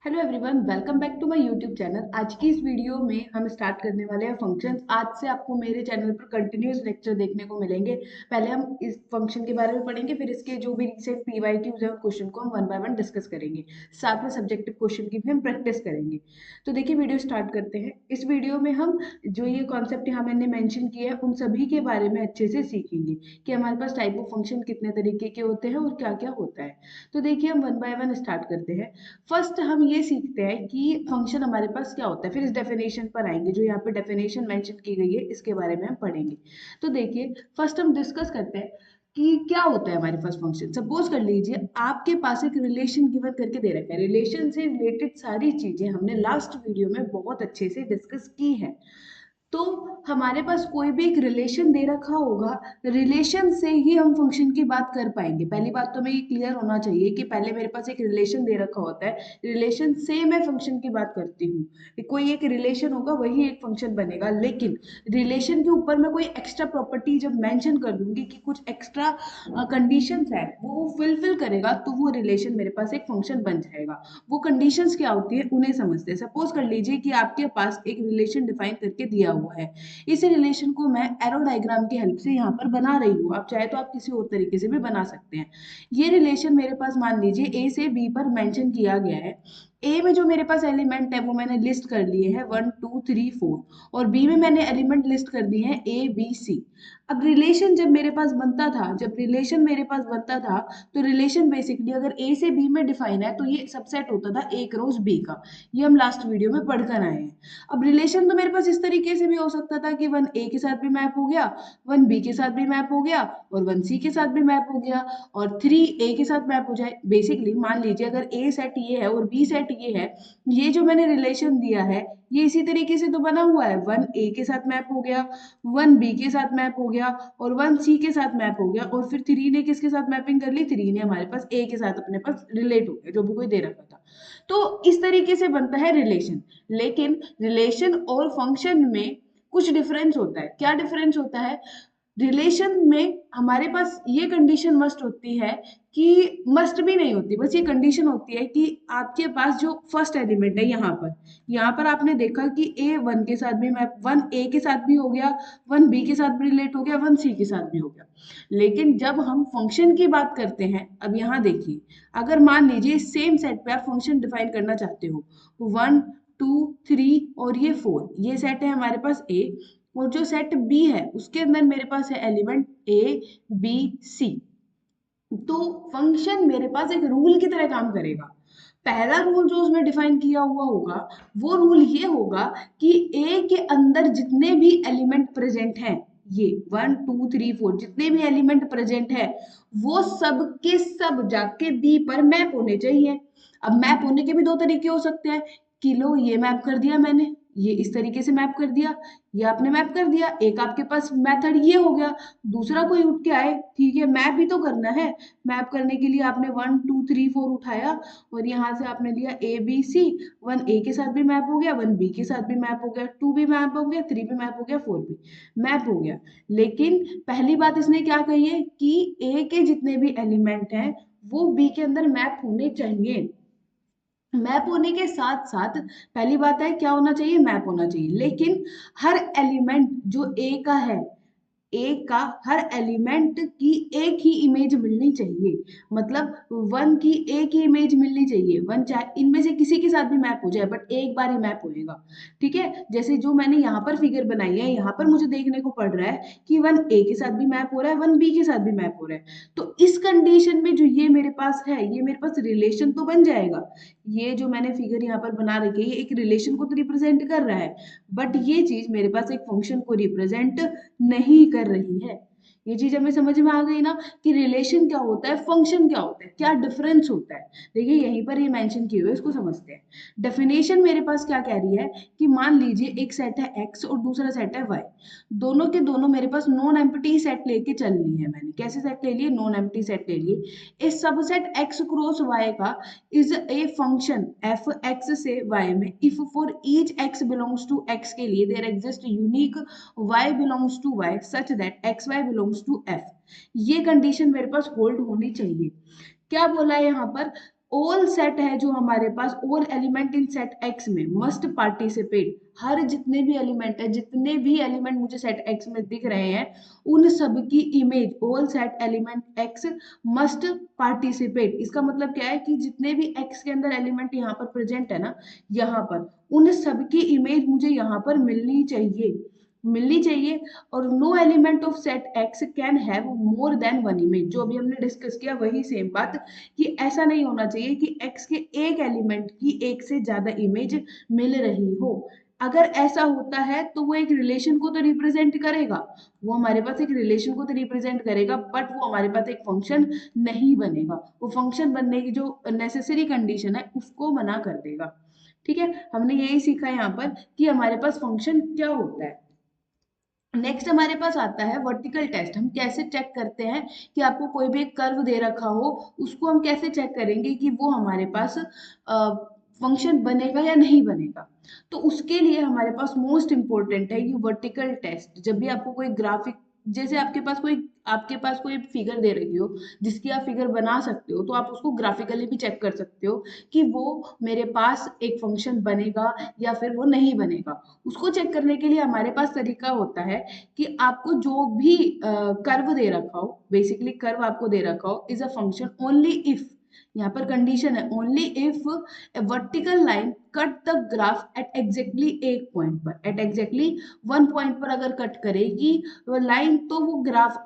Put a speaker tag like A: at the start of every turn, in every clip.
A: Hello everyone, welcome back to my YouTube channel. आज की इस वीडियो में हम स्टार्ट करने वाले हैं फंक्शंस। आज से आपको मेरे चैनल पर कंटिन्यूस लेक्चर देखने को मिलेंगे। पहले हम इस फंक्शन के बारे में पढ़ेंगे, फिर इसके जो भी रिसेंट पीवाईक्यूज है क्वेश्चन को हम वन बाय वन डिस्कस करेंगे। साथ में सब्जेक्टिव क्वेश्चन की भी हम प्रैक्टिस करेंगे। तो देखिए, वीडियो स्टार्ट करते हैं। इस वीडियो में हम जो ये कॉन्सेप्ट यहाँ मैंने मेंशन किया है उन सभी के बारे में अच्छे से सीखेंगे कि हमारे पास टाइप ऑफ फंक्शन कितने तरीके के होते हैं और क्या क्या होता है। तो देखिए, हम वन बाय वन स्टार्ट करते हैं। फर्स्ट हम ये सीखते हैं कि फंक्शन हमारे पास क्या होता है, फिर इस डेफिनेशन पर आएंगे। जो यहाँ पे डेफिनेशन मेंशन की गई है इसके बारे में हम पढ़ेंगे। तो देखिए, फर्स्ट हम डिस्कस करते हैं कि क्या होता है हमारे पास फंक्शन। सपोज कर लीजिए आपके पास एक रिलेशन गिवन करके दे रखा है। रिलेशन से रिलेटेड सारी चीजें हमने लास्ट वीडियो में बहुत अच्छे से डिस्कस की है। तो हमारे पास कोई भी एक रिलेशन दे रखा होगा, रिलेशन से ही हम फंक्शन की बात कर पाएंगे। पहली बात तो हमें ये क्लियर होना चाहिए कि पहले मेरे पास एक रिलेशन दे रखा होता है, रिलेशन से मैं फंक्शन की बात करती हूँ। कोई एक रिलेशन होगा वही एक फंक्शन बनेगा, लेकिन रिलेशन के ऊपर मैं कोई एक्स्ट्रा प्रॉपर्टी जब मेंशन कर दूंगी कि कुछ एक्स्ट्रा कंडीशंस है वो फुलफिल करेगा, तो वो रिलेशन मेरे पास एक फंक्शन बन जाएगा। वो कंडीशंस क्या होती है उन्हें समझते हैं। सपोज कर लीजिए कि आपके पास एक रिलेशन डिफाइन करके दिया हुआ है। इस रिलेशन को मैं एरो डायग्राम की हेल्प से यहाँ पर बना रही हूँ। आप चाहे तो आप किसी और तरीके से भी बना सकते हैं। ये रिलेशन मेरे पास मान लीजिए ए से बी पर मेंशन किया गया है। ए में जो मेरे पास एलिमेंट है वो मैंने लिस्ट कर लिए हैं 1 2 3 4, और बी में मैंने एलिमेंट लिस्ट कर दिए हैं A B C। अब रिलेशन जब मेरे पास बनता था, जब रिलेशन मेरे पास बनता था, तो रिलेशन बेसिकली अगर ए से बी में डिफाइन है तो ये सबसेट होता था ए क्रॉस बी का। ये हम लास्ट वीडियो में पढ़कर आए हैं। अब रिलेशन तो मेरे पास इस तरीके से भी हो सकता था कि वन ए के साथ भी मैप हो गया, वन बी के साथ भी मैप हो गया, और वन सी के साथ भी मैप हो गया, और थ्री ए के साथ मैप हो जाए। बेसिकली मान लीजिए अगर ए सेट ये है और बी सेट ये है, ये जो मैंने रिलेशन दिया है ये इसी तरीके से तो बना हुआ है। वन ए के साथ मैप हो गया, वन बी के साथ मैप हो गया, और वन सी के साथ मैप हो गया, और फिर थ्री ने किसके साथ मैपिंग कर ली, थ्री ने हमारे पास ए के साथ अपने पास रिलेट हो गया जो भी कोई दे रखा था। तो इस तरीके से बनता है रिलेशन। लेकिन रिलेशन और फंक्शन में कुछ डिफरेंस होता है। क्या डिफरेंस होता है? रिलेशन में हमारे पास ये कंडीशन मस्ट होती है कि मस्ट भी नहीं होती, बस ये कंडीशन होती है कि आपके पास जो फर्स्ट एलिमेंट है यहाँ पर आपने देखा कि ए वन के साथ भी मैप, वन ए के साथ भी हो गया, वन बी के साथ भी रिलेट हो गया, वन सी के साथ भी हो गया। लेकिन जब हम फंक्शन की बात करते हैं, अब यहाँ देखिए, अगर मान लीजिए सेम सेट पे आप फंक्शन डिफाइन करना चाहते हो, 1 2 3 और ये 4, ये सेट है हमारे पास ए, और जो सेट बी है उसके अंदर मेरे पास है एलिमेंट A B C। तो फंक्शन मेरे पास एक रूल की तरह काम करेगा। पहला रूल जो उसमें डिफाइन किया हुआ होगा वो रूल ये होगा कि ए के अंदर जितने भी एलिमेंट प्रेजेंट हैं, ये 1 2 3 4 जितने भी एलिमेंट प्रेजेंट है, वो सब के सब जाके बी पर मैप होने चाहिए। अब मैप होने के भी दो तरीके हो सकते हैं कि लो ये मैप कर दिया मैंने, ये इस तरीके से मैप कर दिया, ये आपने मैप कर दिया। एक आपके पास मेथड ये हो गया। दूसरा कोई उठ के आए, ठीक है मैप भी तो करना है, मैप करने के लिए आपने 1 2 3 4 उठाया, और यहाँ से आपने लिया A B C। वन ए के साथ भी मैप हो गया, वन बी के साथ भी मैप हो गया, टू भी मैप हो गया, थ्री भी मैप हो गया, फोर भी मैप हो गया। लेकिन पहली बात इसने क्या कही है कि ए के जितने भी एलिमेंट हैं वो बी के अंदर मैप होने चाहिए। मैप होने के साथ साथ पहली बात है क्या होना चाहिए, मैप होना चाहिए। लेकिन हर एलिमेंट जो ए का है, ए का हर एलिमेंट की एक ही इमेज मिलनी चाहिए। मतलब वन की एक ही इमेज मिलनी चाहिए। वन चाहे इनमें से किसी के साथ भी मैप हो जाए, बट एक बार ही मैप होएगा। ठीक है, जैसे जो मैंने यहाँ पर फिगर बनाई है, यहाँ पर मुझे देखने को पड़ रहा है कि वन ए के साथ भी मैप हो रहा है, वन बी के साथ भी मैप हो रहा है। तो इस कंडीशन में जो ये मेरे पास है, ये मेरे पास रिलेशन तो बन जाएगा। ये जो मैंने फिगर यहाँ पर बना रखी है ये एक रिलेशन को तो रिप्रेजेंट कर रहा है, बट ये चीज मेरे पास एक फंक्शन को रिप्रेजेंट नहीं कर रही है। ये चीज हमें समझ में आ गई ना कि रिलेशन क्या होता है, फंक्शन क्या होता है, क्या डिफरेंस होता है। देखिए यहीं पर ये मेंशन किए हुए, इसको समझते हैं। डेफिनेशन मेरे पास क्या कह रही है कि मान लीजिए एक सेट है x और दूसरा सेट है y, दोनों के दोनों मेरे पास नॉन एम्प्टी सेट लेके चल ली है। मैंने कैसे सेट ले लिए, नॉन एम्प्टी सेट ले लिए। इस सबसेट x क्रॉस y का is a function f x से y में if for each x belongs to x के लिए there exist unique y belongs to y such that xy belongs to f। ये condition मेरे पास hold होनी चाहिए। क्या बोला है यहाँ पर ऑल सेट है जो हमारे पास, all element in set X में मस्ट पार्टिसिपेट, हर जितने भी एलिमेंट है, जितने भी एलिमेंट मुझे सेट एक्स में दिख रहे हैं, उन सब की image, all set element x must participate. इसका मतलब क्या है कि जितने भी एक्स के अंदर एलिमेंट यहाँ पर प्रेजेंट है ना, यहाँ पर उन सब की इमेज मुझे यहाँ पर मिलनी चाहिए, मिलनी चाहिए। और no element of set x can have more than one image, जो अभी हमने डिस्कस किया वही सेम बात, कि ऐसा नहीं होना चाहिए कि x के एक एलिमेंट की एक से ज्यादा इमेज मिल रही हो। अगर ऐसा होता है तो वो एक रिलेशन को तो रिप्रेजेंट करेगा, वो हमारे पास एक रिलेशन को तो रिप्रेजेंट करेगा, बट वो हमारे पास एक फंक्शन नहीं बनेगा, वो फंक्शन बनने की जो नेसेसरी कंडीशन है उसको मना कर देगा। ठीक है, हमने यही सीखा यहाँ पर कि हमारे पास फंक्शन क्या होता है। नेक्स्ट हमारे पास आता है वर्टिकल टेस्ट। हम कैसे चेक करते हैं कि आपको कोई भी एक कर्व दे रखा हो, उसको हम कैसे चेक करेंगे कि वो हमारे पास फंक्शन बनेगा या नहीं बनेगा। तो उसके लिए हमारे पास मोस्ट इंपॉर्टेंट है ये वर्टिकल टेस्ट। जब भी आपको कोई ग्राफिक, जैसे आपके पास कोई फिगर दे रही हो जिसकी आप फिगर बना सकते हो, तो आप उसको ग्राफिकली भी चेक कर सकते हो कि वो मेरे पास एक फंक्शन बनेगा या फिर वो नहीं बनेगा। उसको चेक करने के लिए हमारे पास तरीका होता है कि आपको जो भी कर्व दे रखा हो, बेसिकली कर्व आपको दे रखा हो is a function only if, यहाँ पर कंडीशन है only if A vertical line cut the graph at exactly एक पॉइंट पर, एट एग्जैक्टली वन पॉइंट पर अगर कट करेगी वो लाइन, तो वो ग्राफ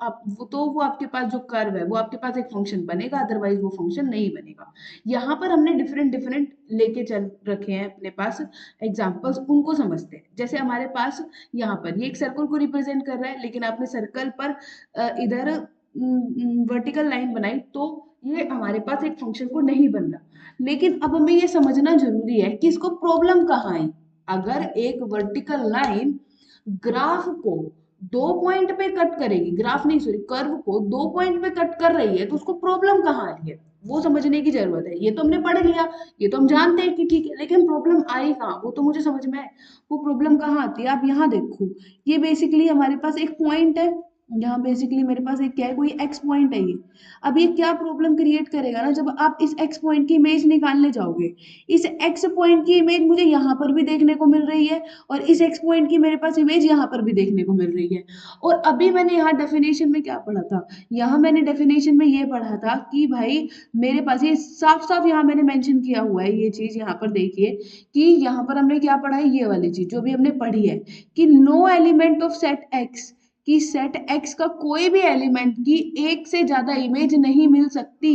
A: तो वो आपके पास जो कर्व है वो आपके पास एक फंक्शन बनेगा, अदरवाइज वो फंक्शन नहीं बनेगा। यहाँ पर हमने डिफरेंट डिफरेंट लेके चल रखे हैं अपने पास एग्जाम्पल्स, उनको समझते हैं। जैसे हमारे पास यहाँ पर ये एक सर्कल को रिप्रेजेंट कर रहा है, लेकिन आपने सर्कल पर इधर वर्टिकल लाइन बनाई, तो ये हमारे पास एक फंक्शन को नहीं बन रहा। लेकिन अब हमें ये समझना जरूरी है कि इसको प्रॉब्लम कहाँ है। अगर एक वर्टिकल लाइन ग्राफ को दो पॉइंट पे कट करेगी, ग्राफ नहीं सॉरी कर्व को दो पॉइंट पे कट कर रही है, तो उसको प्रॉब्लम कहाँ आ रही है वो समझने की जरूरत है। ये तो हमने पढ़ लिया, ये तो हम जानते हैं कि ठीक है, लेकिन प्रॉब्लम आई कहाँ वो तो मुझे समझ में आए। वो प्रॉब्लम कहाँ आती है, आप यहाँ देखो, ये बेसिकली हमारे पास एक पॉइंट है, यहाँ बेसिकली मेरे पास एक क्या है, कोई एक्स पॉइंट है ये। अब ये क्या प्रॉब्लम क्रिएट करेगा ना, जब आप इस एक्स पॉइंट की इमेज निकालने जाओगे, इस एक्स पॉइंट की इमेज मुझे यहाँ पर भी देखने को मिल रही है और इस एक्स पॉइंट की मेरे पास इमेज यहाँ पर भी देखने को मिल रही है। और अभी मैंने यहाँ डेफिनेशन में क्या पढ़ा था, यहाँ मैंने डेफिनेशन में ये पढ़ा था कि भाई मेरे पास ये साफ साफ यहाँ मैंने मेंशन किया हुआ है, ये चीज यहाँ पर देखिए कि यहाँ पर हमने क्या पढ़ा है, ये वाली चीज जो भी हमने पढ़ी है कि no element of set x, कि सेट एक्स का कोई भी एलिमेंट की एक से ज्यादा इमेज नहीं मिल सकती,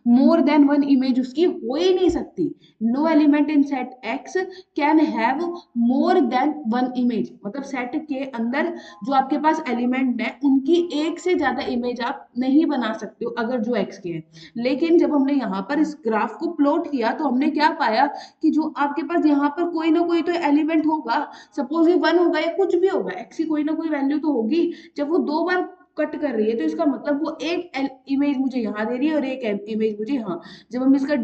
A: मोर देन वन इमेज उसकी हो ही नहीं सकती। No element in set x can have more than one image, मतलब सेट के अंदर जो आपके पास एलिमेंट है उनकी एक से ज्यादा इमेज आप नहीं बना सकते हो अगर जो एक्स के हैं। लेकिन जब हमने यहाँ पर इस ग्राफ को प्लॉट किया तो हमने क्या पाया कि जो आपके पास यहाँ पर कोई ना कोई तो एलिमेंट होगा, सपोज ये वन होगा या कुछ भी होगा, एक्स की कोई ना कोई वैल्यू तो होगी। जब वो दो बार कट कर रही है तो इसका मतलब वो एक इमेज मुझे यहाँ दे रही है और एक इमेज मुझे यहाँ। जब हम इसका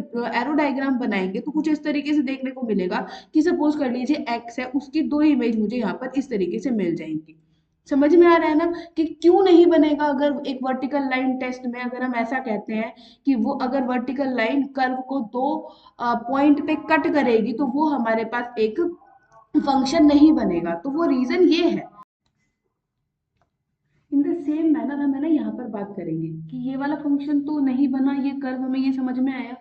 A: एरो डायग्राम बनाएंगे तो कुछ इस तरीके से देखने को मिलेगा कि सपोज कर लीजिए एक्स है, उसकी दो इमेज मुझे यहाँ पर इस तरीके से मिल जाएंगी। समझ में आ रहा है ना कि क्यों नहीं बनेगा। अगर एक वर्टिकल लाइन टेस्ट में अगर हम ऐसा कहते हैं कि वो अगर वर्टिकल लाइन कर्व को दो पॉइंट पे कट करेगी तो वो हमारे पास एक फंक्शन नहीं बनेगा, तो वो रीजन ये है। इन द सेम मैनर हम है ना यहाँ पर बात करेंगे कि ये वाला फंक्शन तो नहीं बना, ये कर्व हमें ये समझ में आया।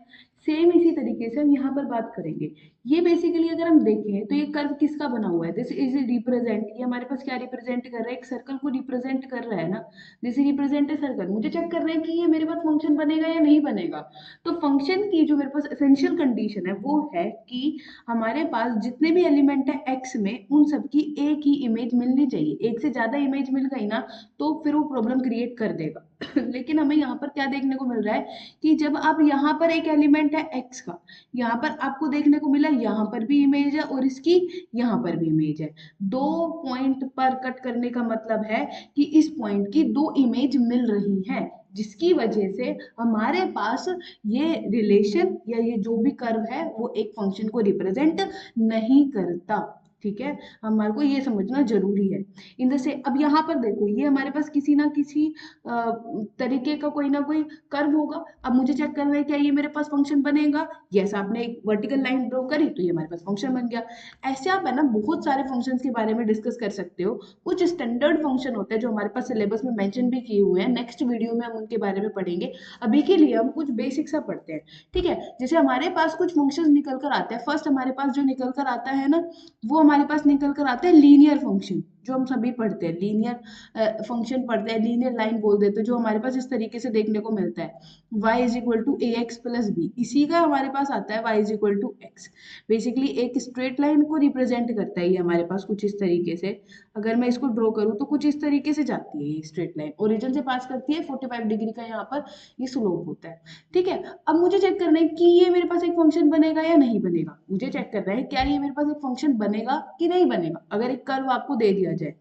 A: सेम इसी तरीके से हम यहाँ पर बात करेंगे। ये बेसिकली अगर हम देखें तो ये कर्व किसका बना हुआ है, दिस इज रिप्रेजेंट, ये हमारे पास क्या रिप्रेजेंट कर रहा है, एक सर्कल को रिप्रेजेंट कर रहा है ना, दिस रिप्रेजेंट ए सर्कल। मुझे चेक करना है कि ये मेरे पास फंक्शन बनेगा या नहीं बनेगा। तो फंक्शन की जो मेरे पास एसेंशियल कंडीशन है वो है कि हमारे पास जितने भी एलिमेंट है एक्स में उन सबकी एक ही इमेज मिलनी चाहिए। एक से ज्यादा इमेज मिल गई ना तो फिर वो प्रॉब्लम क्रिएट कर देगा। लेकिन हमें यहाँ पर क्या देखने को मिल रहा है कि जब आप यहाँ पर एक एलिमेंट है एक्स का, यहाँ पर आपको देखने को मिला यहाँ पर भी इमेज है और इसकी यहाँ पर भी इमेज है। दो पॉइंट पर कट करने का मतलब है कि इस पॉइंट की दो इमेज मिल रही है, जिसकी वजह से हमारे पास ये रिलेशन या ये जो भी कर्व है वो एक फंक्शन को रिप्रेजेंट नहीं करता। ठीक है, हमारे को ये समझना जरूरी है। इन द से अब यहाँ पर देखो, ये हमारे पास किसी ना किसी तरीके का कोई ना कोई कर्व होगा। अब मुझे चेक करना है क्या ये मेरे पास फंक्शन बनेगा। यस, आपने एक वर्टिकल लाइन ड्रॉ करी तो ये हमारे पास फंक्शन बन गया। ऐसे आप है ना बहुत सारे फंक्शंस के बारे में डिस्कस कर सकते हो। कुछ स्टैंडर्ड फंक्शन होते हैं जो हमारे पास सिलेबस में मेंशन भी किए हुए हैं, नेक्स्ट वीडियो में हम उनके बारे में पढ़ेंगे। अभी के लिए हम कुछ बेसिक सा पढ़ते हैं। ठीक है, जैसे हमारे पास कुछ फंक्शंस निकल कर आते हैं। फर्स्ट हमारे पास जो निकल कर आता है ना, वो हमारे पास निकल कर आते हैं लीनियर फंक्शन, जो हम सभी पढ़ते हैं। लीनियर फंक्शन पढ़ते हैं, लीनियर लाइन बोल देते हैं, जो हमारे पास इस तरीके से देखने को मिलता है, y is equal to a x plus b. इसी का हमारे पास आता है y is equal to x. Basically एक स्ट्रेट लाइन को रिप्रेजेंट करता है ये हमारे पास कुछ इस तरीके से। अगर मैं इसको ड्रॉ करूँ तो कुछ इस तरीके से जाती है ये स्ट्रेट लाइन, ओरिजिन से पास करती है, 45 डिग्री का यहाँ पर ये स्लोप होता है। ठीक है, अब मुझे चेक करना है कि ये मेरे पास एक फंक्शन बनेगा या नहीं बनेगा। मुझे चेक करना है क्या ये मेरे पास एक फंक्शन बनेगा कि नहीं बनेगा। अगर एक कर्व आपको दे दिया जाए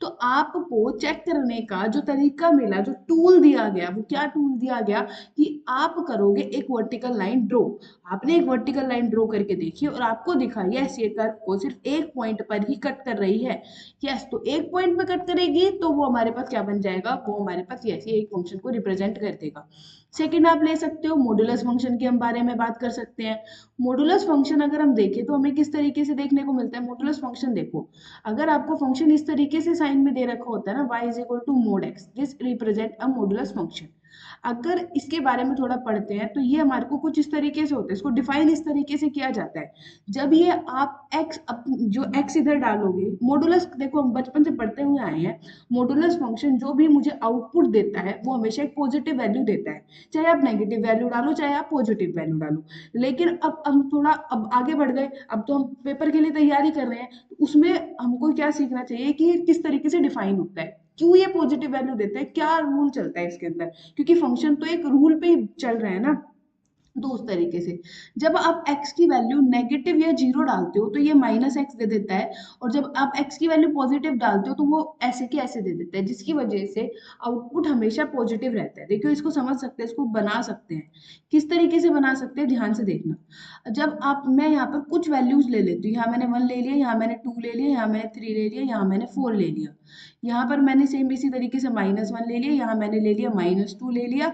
A: तो आपको चेक करने का जो तरीका मिला, जो टूल दिया गया, वो क्या टूल दिया गया कि आप करोगे एक वर्टिकल लाइन ड्रॉ। आपने एक वर्टिकल लाइन ड्रॉ करके देखी और आपको दिखा यस ये कर्व को सिर्फ एक पॉइंट पर ही कट कर रही है। यस, तो एक पॉइंट पे कट करेगी तो वो हमारे पास क्या बन जाएगा, वो हमारे पास यस ये एक फंक्शन को रिप्रेजेंट कर देगा। सेकंड आप ले सकते हो मॉडुलस फंक्शन के हम बारे में बात कर सकते हैं। मॉडुलस फंक्शन अगर हम देखें तो हमें किस तरीके से देखने को मिलता है। मॉडुलस फंक्शन देखो, अगर आपको फंक्शन इस तरीके से साइन में दे रखा होता है ना, y is equal to mod x, this represent a modulus function. अगर इसके बारे में थोड़ा पढ़ते हैं तो ये हमारे को कुछ इस तरीके से होता है, इसको डिफाइन इस तरीके से किया जाता है। जब ये आप x जो x इधर डालोगे, मॉडुलस देखो हम बचपन से पढ़ते हुए आए हैं, मॉडुलस फंक्शन जो भी मुझे आउटपुट देता है वो हमेशा एक पॉजिटिव वैल्यू देता है। चाहे आप नेगेटिव वैल्यू डालो, चाहे आप पॉजिटिव वैल्यू डालो। लेकिन अब हम थोड़ा अब आगे बढ़ गए, अब तो हम पेपर के लिए तैयारी कर रहे हैं, तो उसमें हमको क्या सीखना चाहिए कि किस तरीके से डिफाइन होता है, क्यों ये पॉजिटिव वैल्यू देता है, क्या रूल चलता है इसके अंदर, क्योंकि फंक्शन तो एक रूल पे ही चल रहा है ना। तो उस तरीके से जब आप x की वैल्यू नेगेटिव या जीरो डालते हो तो ये माइनस एक्स दे देता है, और जब आप x की वैल्यू पॉजिटिव डालते हो तो वो ऐसे के ऐसे दे देता है, जिसकी वजह से आउटपुट हमेशा पॉजिटिव रहता है। देखियो इसको समझ सकते हैं, इसको बना सकते हैं। किस तरीके से बना सकते हैं, ध्यान से देखना। जब आप मैं यहाँ पर कुछ वैल्यूज ले लेती हूँ, यहाँ मैंने 1 ले लिया, यहाँ मैंने 2 ले लिया, यहाँ मैंने 3 ले लिया, यहाँ मैंने 4 ले लिया। यहाँ पर मैंने सेम इसी तरीके से -1 ले लिया, यहाँ मैंने ले लिया -2 ले लिया,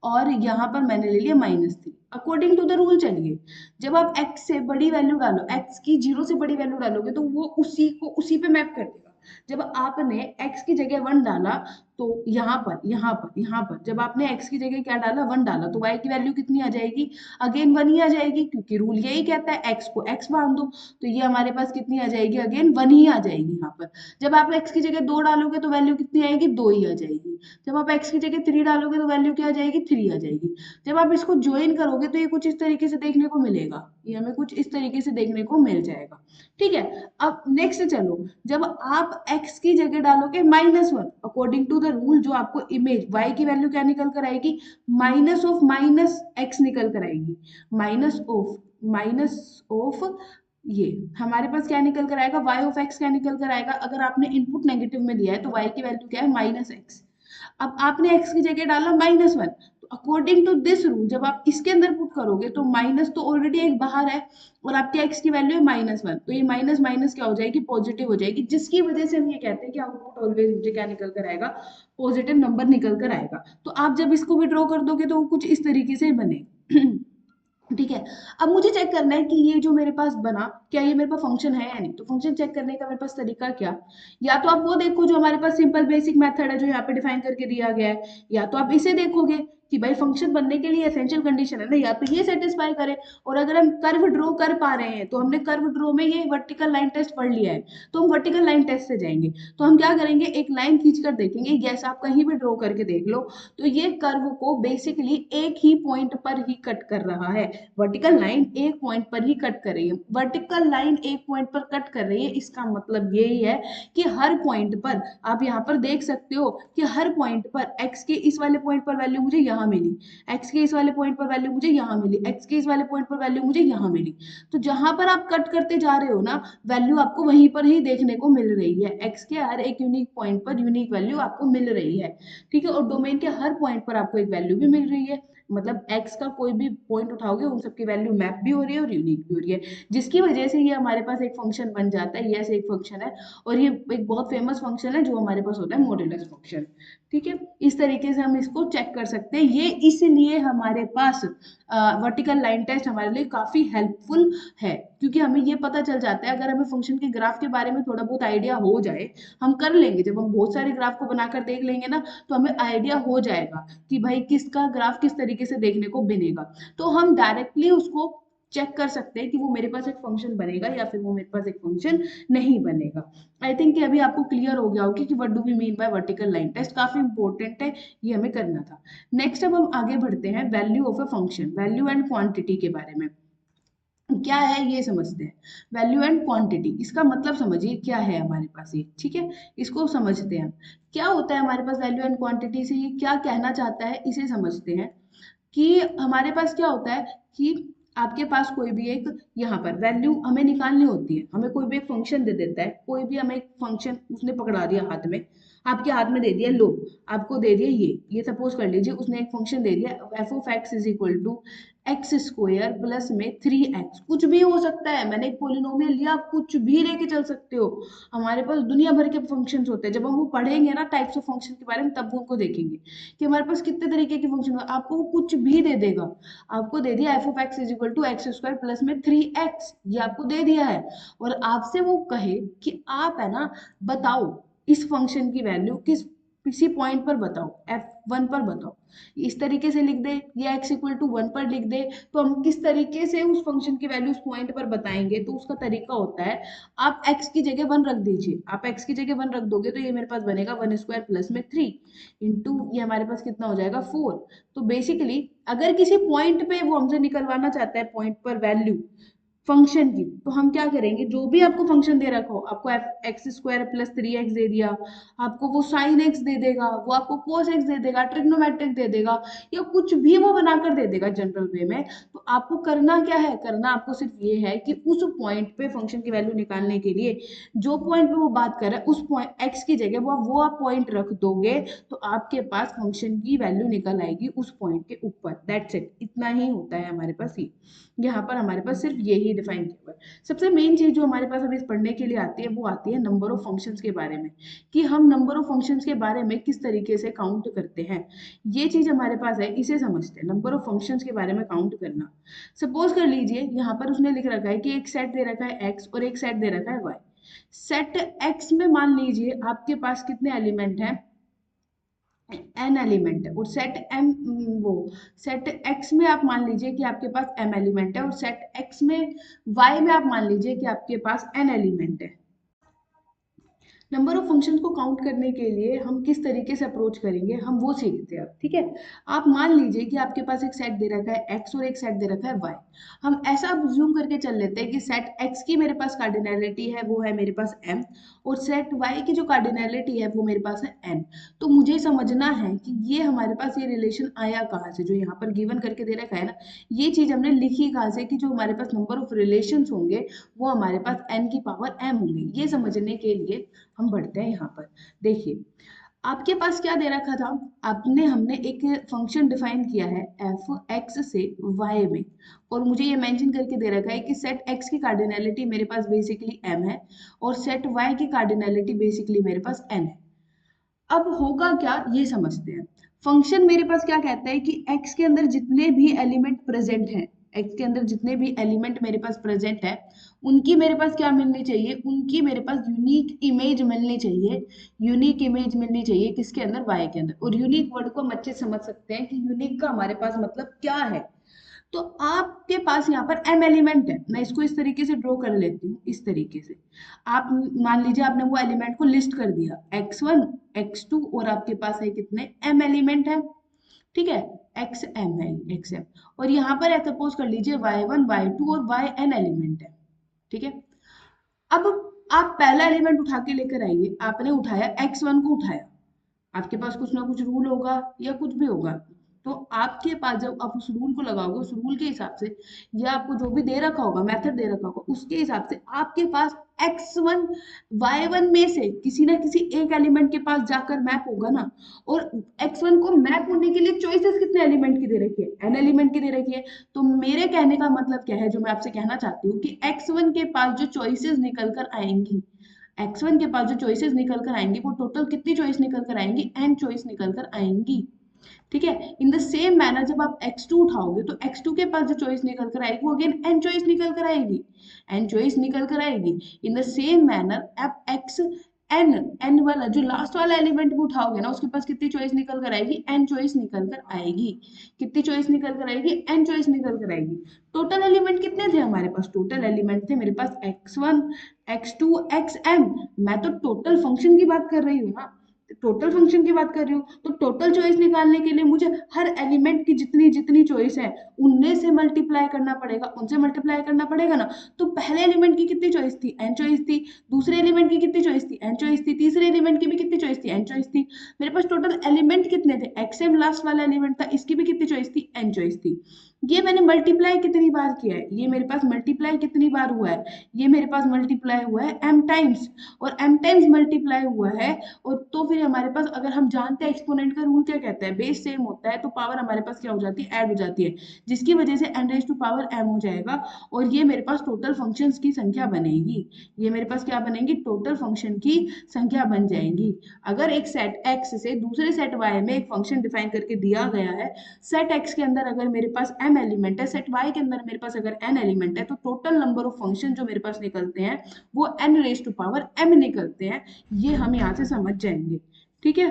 A: और यहाँ पर मैंने ले लिया -3। अकॉर्डिंग टू द रूल चलिए, जब आप x से बड़ी वैल्यू डालो, x की 0 से बड़ी वैल्यू डालोगे तो वो उसी को उसी पे मैप कर देगा। जब आपने x की जगह 1 डाला तो यहाँ पर जब आपने x की जगह क्या डाला, 1 डाला, तो y की वैल्यू कितनी आ जाएगी, अगेन 1 ही आ जाएगी, क्योंकि रूल यही कहता है x को x बांध दो। तो ये हमारे पास कितनी आ जाएगी, अगेन 1 ही आ जाएगी यहाँ पर। जब आप x की जगह 2 डालोगे तो वैल्यू कितनी आएगी, 2 ही आ जाएगी। जब आप x की जगह 3 डालोगे तो वैल्यू क्या आ जाएगी, 3 आ जाएगी। जब आप इसको ज्वाइन करोगे तो ये कुछ इस तरीके से देखने को मिलेगा, ये हमें कुछ इस तरीके से देखने को मिल जाएगा। ठीक है, अब नेक्स्ट चलो, जब आप x की जगह डालोगे -1, अकॉर्डिंग टू द रूल जो आपको इमेज y की वैल्यू क्या निकल कर आएगी, माइनस ऑफ माइनस x निकल कर आएगी। माइनस ऑफ ये हमारे पास क्या निकल कर आएगा, y ऑफ x क्या निकल कर आएगा। अगर आपने इनपुट नेगेटिव में दिया है तो y की वैल्यू क्या है, -x। अब आपने x की जगह डाला -1, तो अकॉर्डिंग टू दिस रूल जब आप इसके अंदर पुट करोगे तो माइनस तो ऑलरेडी एक बाहर है, और आपके x की वैल्यू है -1, तो ये माइनस माइनस क्या हो जाएगी, पॉजिटिव हो जाएगी, जिसकी वजह से हम ये कहते हैं कि आउटपुट ऑलवेज मुझे क्या निकल कर आएगा, पॉजिटिव नंबर निकल कर आएगा। तो आप जब इसको भी ड्रॉ कर दोगे तो वो कुछ इस तरीके से बने। ठीक है, अब मुझे चेक करना है कि ये जो मेरे पास बना, क्या ये मेरे पास फंक्शन है या नहीं। तो फंक्शन चेक करने का मेरे पास तरीका क्या, या तो आप वो देखो जो हमारे पास सिंपल बेसिक मेथड है जो यहाँ पे डिफाइन करके दिया गया है, या तो आप इसे देखोगे कि भाई फंक्शन बनने के लिए एसेंशियल कंडीशन है ना, या तो ये सेटिस्फाई करे। और अगर हम कर्व ड्रॉ कर पा रहे हैं, तो हमने कर्व ड्रॉ में ये वर्टिकल लाइन टेस्ट पढ़ लिया है, तो हम वर्टिकल लाइन टेस्ट से जाएंगे। तो हम क्या करेंगे, एक लाइन खींच कर देखेंगे, गैस आप कहीं भी ड्रॉ करके देख लो, तो ये कर्व को बेसिकली एक ही पॉइंट पर ही कट कर रहा है। वर्टिकल लाइन एक पॉइंट पर ही कट कर रही है, वर्टिकल लाइन एक पॉइंट पर कट कर रही है, इसका मतलब यही है कि हर पॉइंट पर आप यहाँ पर देख सकते हो कि हर पॉइंट पर x के इस वाले पॉइंट पर वैल्यू मुझे यहाँ मिली, x के इस वाले पॉइंट पर वैल्यू मुझे यहाँ मिली, x के इस वाले पॉइंट पर वैल्यू मुझे यहाँ मिली। तो जहां पर आप कट करते जा रहे हो ना, वैल्यू आपको वहीं पर ही देखने को मिल रही है, x के हर एक यूनिक पॉइंट पर यूनिक वैल्यू आपको मिल रही है। ठीक है, और डोमेन के हर पॉइंट पर आपको एक वैल्यू भी मिल रही है। मतलब x का कोई भी पॉइंट उठाओगे उन सबकी वैल्यू मैप भी हो रही है और यूनिक भी हो रही है, जिसकी वजह से ये हमारे पास एक फंक्शन बन जाता है। यस, एक फंक्शन है, और ये एक बहुत फेमस फंक्शन है जो हमारे पास होता है मॉड्यूलस फंक्शन। ठीक है, इस तरीके से हम इसको चेक कर सकते हैं। ये इसलिए हमारे पास वर्टिकल लाइन टेस्ट हमारे लिए काफी हेल्पफुल है, क्योंकि हमें ये पता चल जाता है, अगर हमें फंक्शन के ग्राफ के बारे में थोड़ा बहुत आइडिया हो जाए, हम कर लेंगे, जब हम बहुत सारे ग्राफ को बनाकर देख लेंगे ना, तो हमें आइडिया हो जाएगा कि भाई किसका ग्राफ किस तरीके से देखने को बनेगा, तो हम डायरेक्टली उसको चेक कर सकते हैं कि वो मेरे पास एक फंक्शन बनेगा या फिर वो मेरे पास एक फंक्शन नहीं बनेगा। आई थिंक कि अभी आपको क्लियर हो गया होगा कि what do we mean by vertical line test, काफी इंपॉर्टेंट है, ये हमें करना था। नेक्स्ट अब हम आगे बढ़ते हैं value of a function, value and quantity के बारे में। क्या है ये समझते हैं, वैल्यू एंड क्वांटिटी, इसका मतलब समझिए क्या है हमारे पास ये। ठीक है, इसको समझते हैं हम, क्या होता है हमारे पास वैल्यू एंड क्वांटिटी से, ये क्या कहना चाहता है इसे समझते हैं। कि हमारे पास क्या होता है कि आपके पास कोई भी एक, यहाँ पर वैल्यू हमें निकालनी होती है, हमें कोई भी एक फंक्शन दे देता है, कोई भी हमें एक फंक्शन उसने पकड़ा दिया हाथ में, आपके हाथ में दे दिया, लो आपको दे दिया ये सपोज कर लीजिए उसने एक फंक्शन दे दिया f of x is equal to x square plus में 3x, कुछ भी हो सकता है, मैंने एक पोलिनोमियल लिया, आप कुछ भी लेके चल सकते हो। हमारे पास दुनिया भर के फंक्शंस होते हैं, जब हम वो पढ़ेंगे ना टाइप्स ऑफ फंक्शन के बारे में, तब वो उनको देखेंगे कि हमारे पास कितने तरीके के फंक्शन हो, आपको वो कुछ भी दे देगा। आपको दे दिया f of x is equal to x square plus में 3x, ये आपको दे दिया है, और आपसे वो कहे कि आप है ना बताओ इस फंक्शन की वैल्यू किसी पॉइंट पर बताओ, f1 पर बताओ, इस तरीके से लिख दे, या x इक्वल टू 1 पर लिख दे, तो हम किस तरीके से उस फंक्शन की वैल्यू उस पॉइंट पर बताएंगे, तो उसका तरीका होता है आप x की जगह 1 रख दीजिए, आप x की जगह 1 रख दोगे तो ये मेरे पास बनेगा 1 स्क्वायर प्लस में 3 इंटू ये हमारे पास कितना हो जाएगा 4। तो बेसिकली अगर किसी पॉइंट पे वो हमसे निकलवाना चाहता है पॉइंट पर वैल्यू फंक्शन की, तो हम क्या करेंगे, जो भी आपको फंक्शन दे रखा हो, आपको एक्स स्क्वायर प्लस 3x दे दिया, आपको वो साइन एक्स दे देगा, वो आपको कोस एक्स दे देगा, ट्रिग्नोमेट्रिक दे देगा, या कुछ भी वो बनाकर दे देगा जनरल वे में, तो आपको करना क्या है, करना आपको सिर्फ ये है कि उस पॉइंट पे फंक्शन की वैल्यू निकालने के लिए जो पॉइंट पे वो बात कर रहा है उस पॉइंट एक्स की जगह वो आप पॉइंट रख दोगे, तो आपके पास फंक्शन की वैल्यू निकल आएगी उस पॉइंट के ऊपर। दैट्स इट, इतना ही होता है हमारे पास ही, यहाँ पर हमारे पास सिर्फ यही डिफाइन किया हुआ है। सबसे मेन चीज जो हमारे पास अभी पढ़ने के लिए आती है वो आती है नंबर ऑफ फंक्शंस के बारे में, कि हम नंबर ऑफ फंक्शंस के बारे में किस तरीके से काउंट करते हैं, ये चीज हमारे पास है, इसे समझते हैं नंबर ऑफ फंक्शंस के बारे में काउंट करना। सपोज कर लीजिए यहाँ पर उसने लिख रखा है कि एक सेट दे रखा है x और एक सेट दे रखा है y। सेट x में मान लीजिए आपके पास कितने एलिमेंट हैं, n एलिमेंट है, और सेट m, वो सेट x में आप मान लीजिए कि आपके पास m एलिमेंट है, और सेट x में y में आप मान लीजिए कि आपके पास n एलिमेंट है। नंबर ऑफ फंक्शंस को काउंट करने के लिए हम किस तरीके से अप्रोच करेंगे हम वो सीखते हैं अब। ठीक है, आप मान लीजिए कि आपके पास एक सेट दे रखा है x और एक सेट दे रखा है y। हम ऐसा अज्यूम करके चल लेते हैं कि सेट x की मेरे पास कार्डिनैलिटी है वो है मेरे पास m, और सेट y की जो कार्डिनैलिटी है वो मेरे पास है n। तो मुझे समझना है कि ये हमारे पास ये रिलेशन आया कहाँ से, जो यहाँ पर गिवन करके दे रखा है ना, ये चीज हमने लिखी कहाँ से, कि जो हमारे पास नंबर ऑफ रिलेशन होंगे वो हमारे पास n की पावर m होंगे। ये समझने के लिए हम बढ़ते हैं यहाँ पर। देखिए आपके पास क्या दे रखा था, आपने हमने एक फंक्शन डिफाइन किया है एफ एक्स से वाई में, और मुझे ये मेंशन करके दे रखा है कि सेट एक्स की कार्डिनैलिटी मेरे पास बेसिकली एम है, और सेट वाई की कार्डिनैलिटी बेसिकली मेरे पास एन है। अब होगा क्या ये समझते हैं। फंक्शन मेरे पास क्या कहता है कि x के अंदर जितने भी एलिमेंट प्रेजेंट हैं, x के अंदर जितने भी एलिमेंट मेरे पास प्रेजेंट है, उनकी मेरे पास क्या मिलनी चाहिए, उनकी मेरे पास यूनिक इमेज मिलनी चाहिए। यूनिक इमेज मिलनी चाहिए किसके अंदर, y के अंदर। और यूनिक वर्ड को हम अच्छे से समझ सकते हैं कि यूनिक का हमारे पास मतलब क्या है। तो आपके पास यहाँ पर m एलिमेंट है, मैं इसको इस तरीके से ड्रॉ कर लेती हूँ, इस तरीके से। आप मान लीजिए आपने वो एलिमेंट को लिस्ट कर दिया x1 x2, और आपके पास है कितने m एलिमेंट है। ठीक है, xm है, xm। और यहाँ पर है सपोज कर लीजिए y1 y2 और yn एलिमेंट है। ठीक है, अब आप पहला एलिमेंट उठा के लेकर आइए, आपने उठाया x1 को उठाया, आपके पास कुछ ना कुछ रूल होगा या कुछ भी होगा, तो आपके पास जब आप उस रूल को लगाओगे, उस रूल के हिसाब से या आपको जो भी दे रखा होगा, मेथड दे रखा होगा, उसके हिसाब से आपके पास x1 y1 में से किसी ना किसी एक एलिमेंट के पास जाकर मैप होगा ना। और x1 को मैप होने के लिए चॉइसेस कितने एलिमेंट की दे रखी है, n एलिमेंट की दे रखी है। तो मेरे कहने का मतलब क्या है, जो मैं आपसे कहना चाहती हूँ कि x1 के पास जो चॉइसेस निकल कर आएंगी, x1 के पास जो चॉइसेस निकल कर आएंगी, वो टोटल कितनी चॉइस निकल कर आएंगी, n चॉइस निकल कर आएंगी। ठीक है। इन द सेम मैनर जब आप x2 उठाओगे तो x2 के पास जो चॉइस निकल कर आएगी वो अगेन n चॉइस निकल कर आएगी, n चॉइस निकल कर आएगी। इन द सेम मैनर आप x n वाला जो लास्ट वाला एलिमेंट भी उठाओगे ना, उसके पास कितनी चॉइस निकल कर आएगी, n चॉइस निकल कर आएगी। कितनी चॉइस निकल कर आएगी, n चॉइस निकल कर आएगी। टोटल एलिमेंट कितने थे हमारे पास, टोटल एलिमेंट थे मेरे पास x1 x2 xm। मैं तो टोटल फंक्शन की बात कर रही हूँ ना, टोटल फंक्शन की बात कर रही हूँ। तो टोटल चॉइस निकालने के लिए मुझे हर एलिमेंट की जितनी जितनी चॉइस है उनमें से मल्टीप्लाई करना पड़ेगा, उनसे मल्टीप्लाई करना पड़ेगा ना। तो पहले एलिमेंट की कितनी चॉइस थी, n चॉइस थी। दूसरे एलिमेंट की कितनी चॉइस थी, n चॉइस थी। तीसरे एलिमेंट की भी कितनी चॉइस थी, n चॉइस थी। मेरे पास टोटल एलिमेंट कितने थे, xm लास्ट वाला एलिमेंट था, इसकी भी कितनी चॉइस थी, n चॉइस थी। ये मैंने मल्टीप्लाई कितनी बार किया है, ये मेरे पास मल्टीप्लाई कितनी बार हुआ है, ये मेरे पास मल्टीप्लाई हुआ है m टाइम्स। और m टाइम्स मल्टीप्लाई हुआ है। और तो फिर हमारे पास, अगर हम जानते हैं एक्सपोनेंट का रूल क्या कहता है, बेस सेम होता है तो पावर हमारे पास क्या हो जाती है, ऐड हो जाती है, जिसकी वजह से n raise to power m हो जाएगा। और ये मेरे पास टोटल फंक्शंस की संख्या बनेगी। ये मेरे पास क्या बनेगी, टोटल फंक्शन की संख्या बन जाएंगी। अगर एक सेट x से दूसरे सेट y में एक फंक्शन डिफाइन करके दिया गया है, सेट x के अंदर अगर मेरे पास m एलिमेंट है, सेट y के अंदर मेरे पास अगर n एलिमेंट है, तो टोटल नंबर ऑफ फंक्शन जो मेरे पास निकलते हैं वो n raise to power m निकलते हैं। ये हम यहाँ से समझ जाएंगे। ठीक है।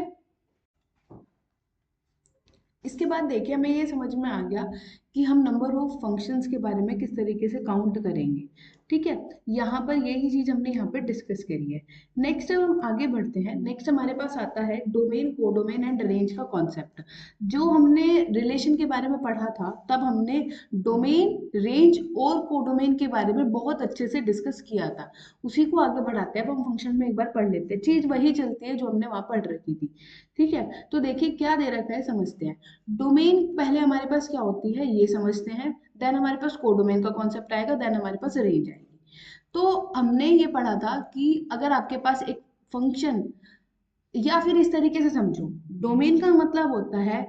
A: इसके बाद देखिए हमें ये समझ में आ गया कि हम नंबर ऑफ फंक्शंस के बारे में किस तरीके से काउंट करेंगे। ठीक है। यहाँ पर यही चीज हमने यहाँ पे डिस्कस करी है। नेक्स्ट हम आगे बढ़ते हैं। नेक्स्ट हमारे पास आता है डोमेन, कोडोमेन एंड रेंज का कॉन्सेप्ट। जो हमने रिलेशन के बारे में पढ़ा था, तब हमने डोमेन, रेंज और कोडोमेन के बारे में बहुत अच्छे से डिस्कस किया था। उसी को आगे बढ़ाते हैं। अब हम फंक्शन में एक बार पढ़ लेते हैं, चीज वही चलती है जो हमने वहां पढ़ रखी थी। ठीक है। तो देखिए क्या दे रखा है, समझते हैं। डोमेन पहले हमारे पास क्या होती है ये समझते हैं, देन हमारे पास कोडोमेन का कॉन्सेप्ट आएगा, देन हमारे पास रेंज आएगी। तो हमने ये पढ़ा था कि अगर आपके पास एक फंक्शन, या फिर इस तरीके से समझो, डोमेन का मतलब होता है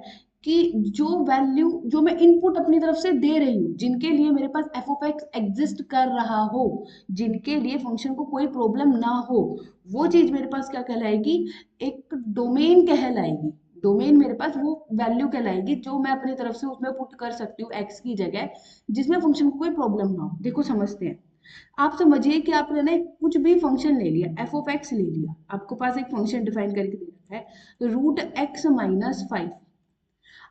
A: कि जो वैल्यू जो मैं इनपुट अपनी तरफ से दे रही हूँ, जिनके लिए मेरे पास एफ ऑफ एक्स एग्जिस्ट कर रहा हो, जिनके लिए फंक्शन को कोई प्रॉब्लम ना हो, वो चीज मेरे पास क्या कहलाएगी, एक डोमेन कहलाएगी। डोमेन मेरे पास वो वैल्यू कहलाएगी जो मैं अपनी तरफ से उसमें पुट कर सकती हूँ एक्स की जगह, जिसमें फंक्शन को कोई प्रॉब्लम ना हो। देखो समझते हैं। आप समझिए कि आपने ना कुछ भी फंक्शन ले लिया, एफ ऑफ एक्स ले लिया, आपके पास एक फंक्शन डिफाइन करके दे रखा है रूट एक्स माइनस 5।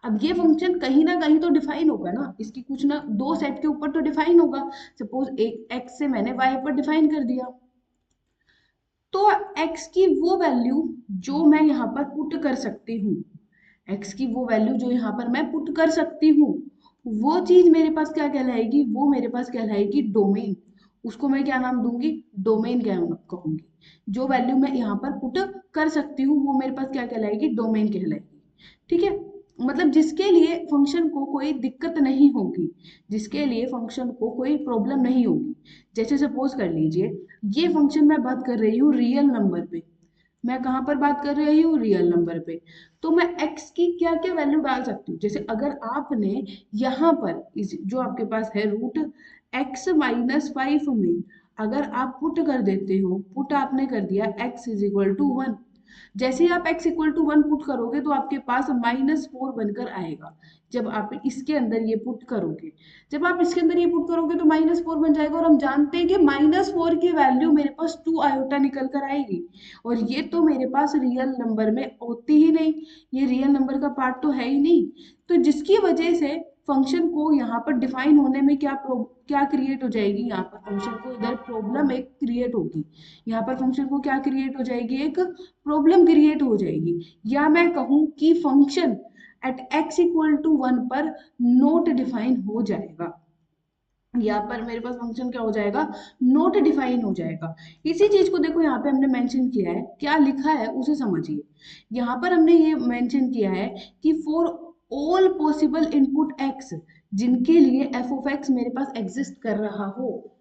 A: अब ये फंक्शन कहीं ना कहीं तो डिफाइन होगा ना, इसकी कुछ ना दो सेट के ऊपर तो डिफाइन होगा। सपोज एक एक्स से मैंने वाई पर डिफाइन कर दिया, तो x की वो वैल्यू जो मैं यहाँ पर पुट कर सकती हूँ, x की वो वैल्यू जो यहाँ पर मैं पुट कर सकती हूँ, वो चीज मेरे पास क्या कहलाएगी, वो मेरे पास कहलाएगी डोमेन। उसको मैं क्या नाम दूंगी, डोमेन क्या कहूंगी। जो वैल्यू मैं यहाँ पर पुट कर सकती हूँ वो मेरे पास क्या कहलाएगी, डोमेन कहलाएगी। ठीक है। मतलब जिसके लिए फंक्शन को कोई दिक्कत नहीं होगी, जिसके लिए फंक्शन को कोई प्रॉब्लम नहीं होगी। जैसे सपोज कर लीजिए, ये फंक्शन मैं बात कर रही हूँ रियल नंबर पे, मैं कहाँ पर बात कर रही हूँ, रियल नंबर पे। तो मैं x की क्या क्या वैल्यू डाल सकती हूँ, जैसे अगर आपने यहाँ पर इस जो आपके पास है रूट एक्स माइनस 5 में अगर आप पुट कर देते हो, पुट आपने कर दिया x इज इक्वल टू 1, जैसे ही आप x इक्वल टू 1 पुट करोगे तो आपके पास -4 बनकर आएगा। जब आप इसके अंदर ये पुट करोगे, जब आप इसके अंदर ये पुट करोगे तो -4 बन जाएगा। और हम जानते हैं कि -4 की वैल्यू मेरे पास 2 आयोटा निकल कर आएगी, और ये तो मेरे पास रियल नंबर में होती ही नहीं, ये रियल नंबर का पार्ट तो है ही नहीं। तो जिसकी वजह से फंक्शन को यहाँ पर डिफाइन होने में क्या क्रिएट हो जाएगी, यहाँ पर फंक्शन को इधर प्रॉब्लम एक क्रिएट होगी, यहाँ पर फंक्शन को क्या क्रिएट हो जाएगी, एक प्रॉब्लम क्रिएट हो जाएगी। या मैं कहूँ कि function at x equal to 1 पर नोट डिफाइन हो जाएगा। यहाँ पर मेरे पास फंक्शन क्या हो जाएगा, नोट डिफाइन हो जाएगा। इसी चीज को देखो यहाँ पे हमने मेंशन किया है, क्या लिखा है उसे समझिए। यहाँ पर हमने ये मेंशन किया है कि for all possible input x जिनके लिए एफ ऑफ एक्स मेरे पास एग्जिस्ट कर रहा हो,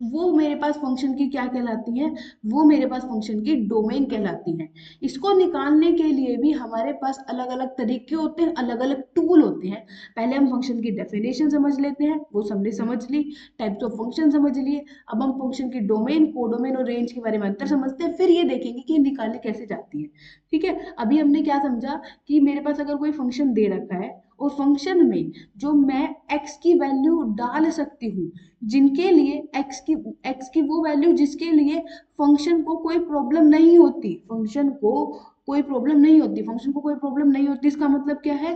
A: वो मेरे पास फंक्शन की क्या कहलाती है, वो मेरे पास फंक्शन की डोमेन कहलाती है। इसको निकालने के लिए भी हमारे पास अलग अलग तरीके होते हैं, अलग अलग टूल होते हैं। पहले हम फंक्शन की डेफिनेशन समझ लेते हैं, वो हमने समझ ली, टाइप्स ऑफ फंक्शन समझ लिए। अब हम फंक्शन की डोमेन, कोडोमेन और रेंज के बारे में अंतर समझते हैं, फिर ये देखेंगे कि निकालने कैसे जाती है। ठीक है, अभी हमने क्या समझा कि मेरे पास अगर कोई फंक्शन दे रखा है और फंक्शन में जो मैं x की वैल्यू डाल सकती हूँ, जिनके लिए x की वो वैल्यू जिसके लिए फंक्शन को कोई प्रॉब्लम नहीं होती, फंक्शन को कोई प्रॉब्लम नहीं होती। इसका मतलब क्या है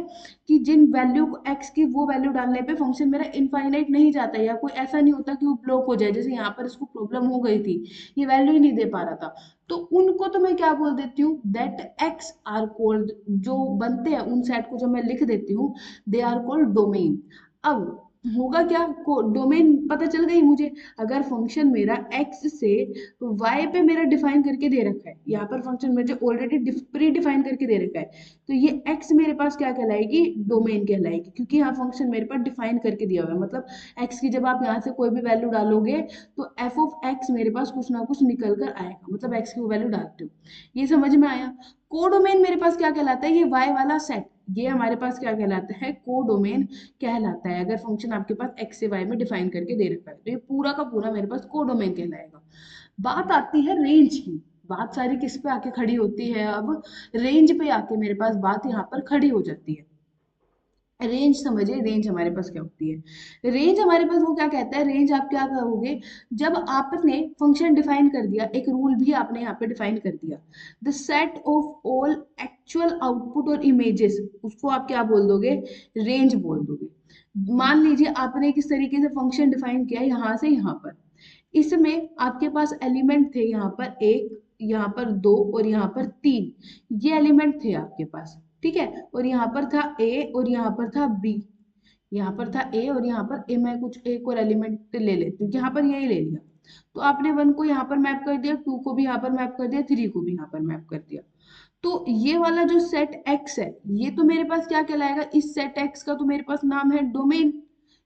A: कि जिन वैल्यू को x की वो वैल्यू डालने पे फंक्शन मेरा इनफाइनाइट नहीं जाता, या कोई ऐसा नहीं होता कि वो ब्लॉक हो जाए, जैसे यहाँ पर इसको प्रॉब्लम हो गई थी, ये वैल्यू ही नहीं दे पा रहा था। तो उनको तो मैं क्या बोल देती हूँ, दैट एक्स आर कॉल्ड, जो बनते हैं उन सेट को जब मैं लिख देती हूँ, दे आर कॉल्ड डोमेन। अब होगा क्या, डोमेन पता चल गई मुझे। अगर फंक्शन मेरा x से y पे मेरा डिफाइन करके दे रखा है, यहाँ पर फंक्शन मुझे ऑलरेडी प्री डिफाइन करके दे रखा है, तो ये x मेरे पास क्या कहलाएगी, डोमेन कहलाएगी, क्योंकि यहाँ फंक्शन मेरे पास डिफाइन करके दिया हुआ है। मतलब x की जब आप यहाँ से कोई भी वैल्यू डालोगे तो f ऑफ x मेरे पास कुछ ना कुछ निकल कर आएगा, मतलब x की वो वैल्यू डालते हो। ये समझ में आया। कोडोमेन मेरे पास क्या कहलाता है, ये y वाला सेट, ये हमारे पास क्या कहलाता है, कोडोमेन कहलाता है। अगर फंक्शन आपके पास x से y में डिफाइन करके दे रखा है, तो ये पूरा का पूरा मेरे पास कोडोमेन कहलाएगा। बात आती है रेंज की। बात सारी किस पे आके खड़ी होती है, अब रेंज पे आके मेरे पास बात यहाँ पर खड़ी हो जाती है। रेंज समझिए, रेंज हमारे पास क्या होती है, रेंज हमारे पास वो क्या कहता है, रेंज आप क्या कहोगे, जब आपने फंक्शन डिफाइन कर दिया, एक रूल भी आपने यहाँ पे डिफाइन कर दिया, the set of all actual output और इमेजेस, उसको आप क्या बोल दोगे, रेंज बोल दोगे। मान लीजिए आपने किस तरीके से फंक्शन डिफाइन किया, यहाँ से यहाँ पर, इसमें आपके पास एलिमेंट थे, यहाँ पर एक, यहाँ पर दो और यहाँ पर तीन, ये एलिमेंट थे आपके पास। ठीक है, और यहाँ पर था ए और यहाँ पर था बी, यहाँ पर था ए और यहाँ पर ए, मैं कुछ एक और एलिमेंट ले लेती हूँ, यहाँ पर यही ले लिया। तो आपने वन को यहाँ पर मैप कर दिया, टू को भी यहाँ पर मैप कर दिया, थ्री को भी यहाँ पर मैप कर दिया। तो ये वाला जो सेट एक्स है, ये तो मेरे पास क्या कहलाएगा, इस सेट एक्स का तो मेरे पास नाम है डोमेन,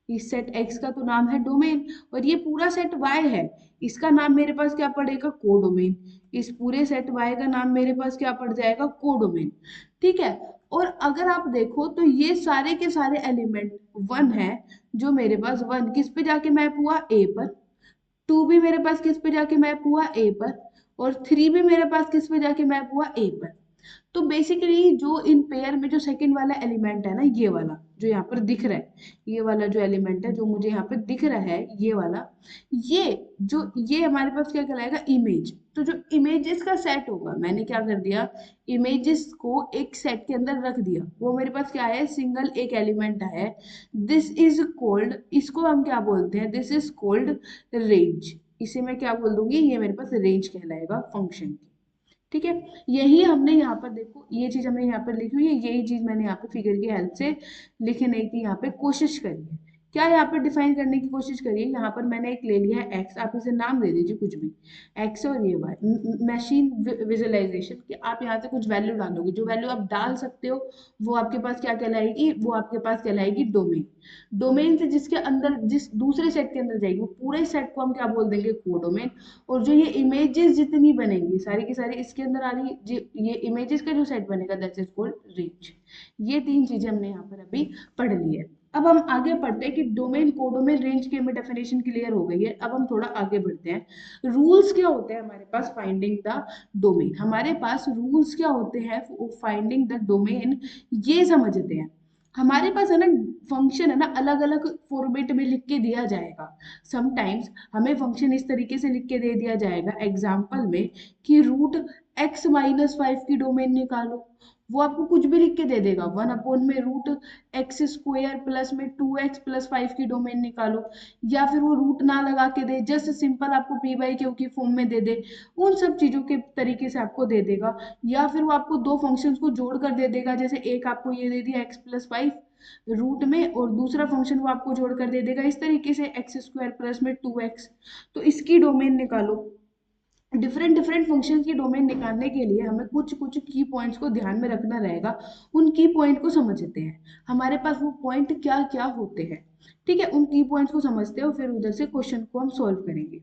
A: इस सेट एक्स का तो नाम है डोमेन। और ये पूरा सेट वाई है, इसका नाम मेरे पास क्या पड़ेगा, कोडोमेन। इस पूरे सेट वाई का नाम मेरे पास क्या पड़ जाएगा, कोडोमेन। ठीक है, और अगर आप देखो तो ये सारे के सारे एलिमेंट वन है, जो मेरे पास वन किस पे जाके मैप हुआ, ए पर, टू भी मेरे पास किस पे जाके मैप हुआ, ए पर, और थ्री भी मेरे पास किस पे जाके मैप हुआ, ए पर। तो बेसिकली जो इन पेयर में जो सेकंड वाला एलिमेंट है ना, ये वाला जो यहाँ पर दिख रहा है, ये वाला जो एलिमेंट है जो मुझे यहाँ पे दिख रहा है, ये वाला, ये जो ये हमारे पास क्या कहलाएगा, इमेज। तो जो इमेजेस का सेट होगा, मैंने क्या कर दिया, इमेजेस को एक सेट के अंदर रख दिया, वो मेरे पास क्या है, सिंगल एक एलिमेंट है। दिस इज कॉल्ड, इसको हम क्या बोलते हैं, दिस इज कॉल्ड रेंज। इसे मैं क्या बोल दूंगी, ये मेरे पास रेंज कहलाएगा फंक्शन की। ठीक है, यही हमने यहाँ पर देखो, ये चीज हमने यहाँ पर लिखी हुई है, यही चीज मैंने यहाँ पे फिगर की हेल्प से लिखने की यहाँ पे कोशिश करी है। क्या यहाँ पर डिफाइन करने की कोशिश करी है, यहाँ पर मैंने एक ले लिया है एक्स, आप इसे नाम दे दीजिए कुछ भी, एक्स और ये वाई, मशीन विजुअलाइजेशन, कि आप यहाँ से कुछ वैल्यू डालोगे, जो वैल्यू आप डाल सकते हो वो आपके पास क्या कहलाएगी, वो आपके पास कहलाएगी डोमेन। डोमेन से जिसके अंदर, जिस दूसरे सेट के अंदर जाएगी, वो पूरे सेट को हम क्या बोल देंगे, कोडोमेन। और जो ये इमेजेस जितनी बनेंगी सारी की सारी इसके अंदर आ रही, ये इमेजेस का जो सेट बनेगा, दैट इज कॉल्ड रेंज। ये तीन चीजें हमने यहाँ पर अभी पढ़ ली है। अब हम आगे पढ़ते हैं कि डोमेन, कोडोमेन, रेंज की हमें डेफिनेशन क्लियर हो गई है। अब हम थोड़ा आगे बढ़ते हैं, रूल्स क्या होते हैं हमारे पास फाइंडिंग द डोमेन, हमारे पास रूल्स क्या होते हैं फाइंडिंग द डोमेन, ये समझते हैं। हमारे पास है ना, फंक्शन है ना, अलग अलग फॉर्मेट में लिख के दिया जाएगा। समटाइम्स हमें फंक्शन इस तरीके से लिख के दे दिया जाएगा एग्जाम्पल में, कि रूट एक्स माइनस फाइव की डोमेन निकालो, वो आपको कुछ भी लिख के दे देगा, वन अपॉन में रूट एक्स स्क्वायर प्लस में टू एक्स प्लस फाइव की डोमेन निकालो, या फिर वो रूट ना लगा के दे, जस्ट सिंपल आपको पी बाई क्यू की फॉर्म में दे दे, उन सब चीजों के तरीके से आपको दे देगा। या फिर वो आपको दो फंक्शंस को जोड़ कर दे देगा, जैसे एक आपको ये दे दिया एक्स प्लस फाइव रूट में, और दूसरा फंक्शन वो आपको जोड़ कर दे देगा इस तरीके से एक्स स्क्वायर प्लस में टू एक्स। तो इसकी डोमेन निकालो, डिफरेंट डिफरेंट फंक्शन की डोमेन निकालने के लिए हमें कुछ कुछ की पॉइंट्स को ध्यान में रखना रहेगा। उन की पॉइंट को समझते हैं, हमारे पास वो पॉइंट क्या क्या होते हैं। ठीक है, उन की पॉइंट्स को समझते हैं और फिर उधर से क्वेश्चन को हम सॉल्व करेंगे।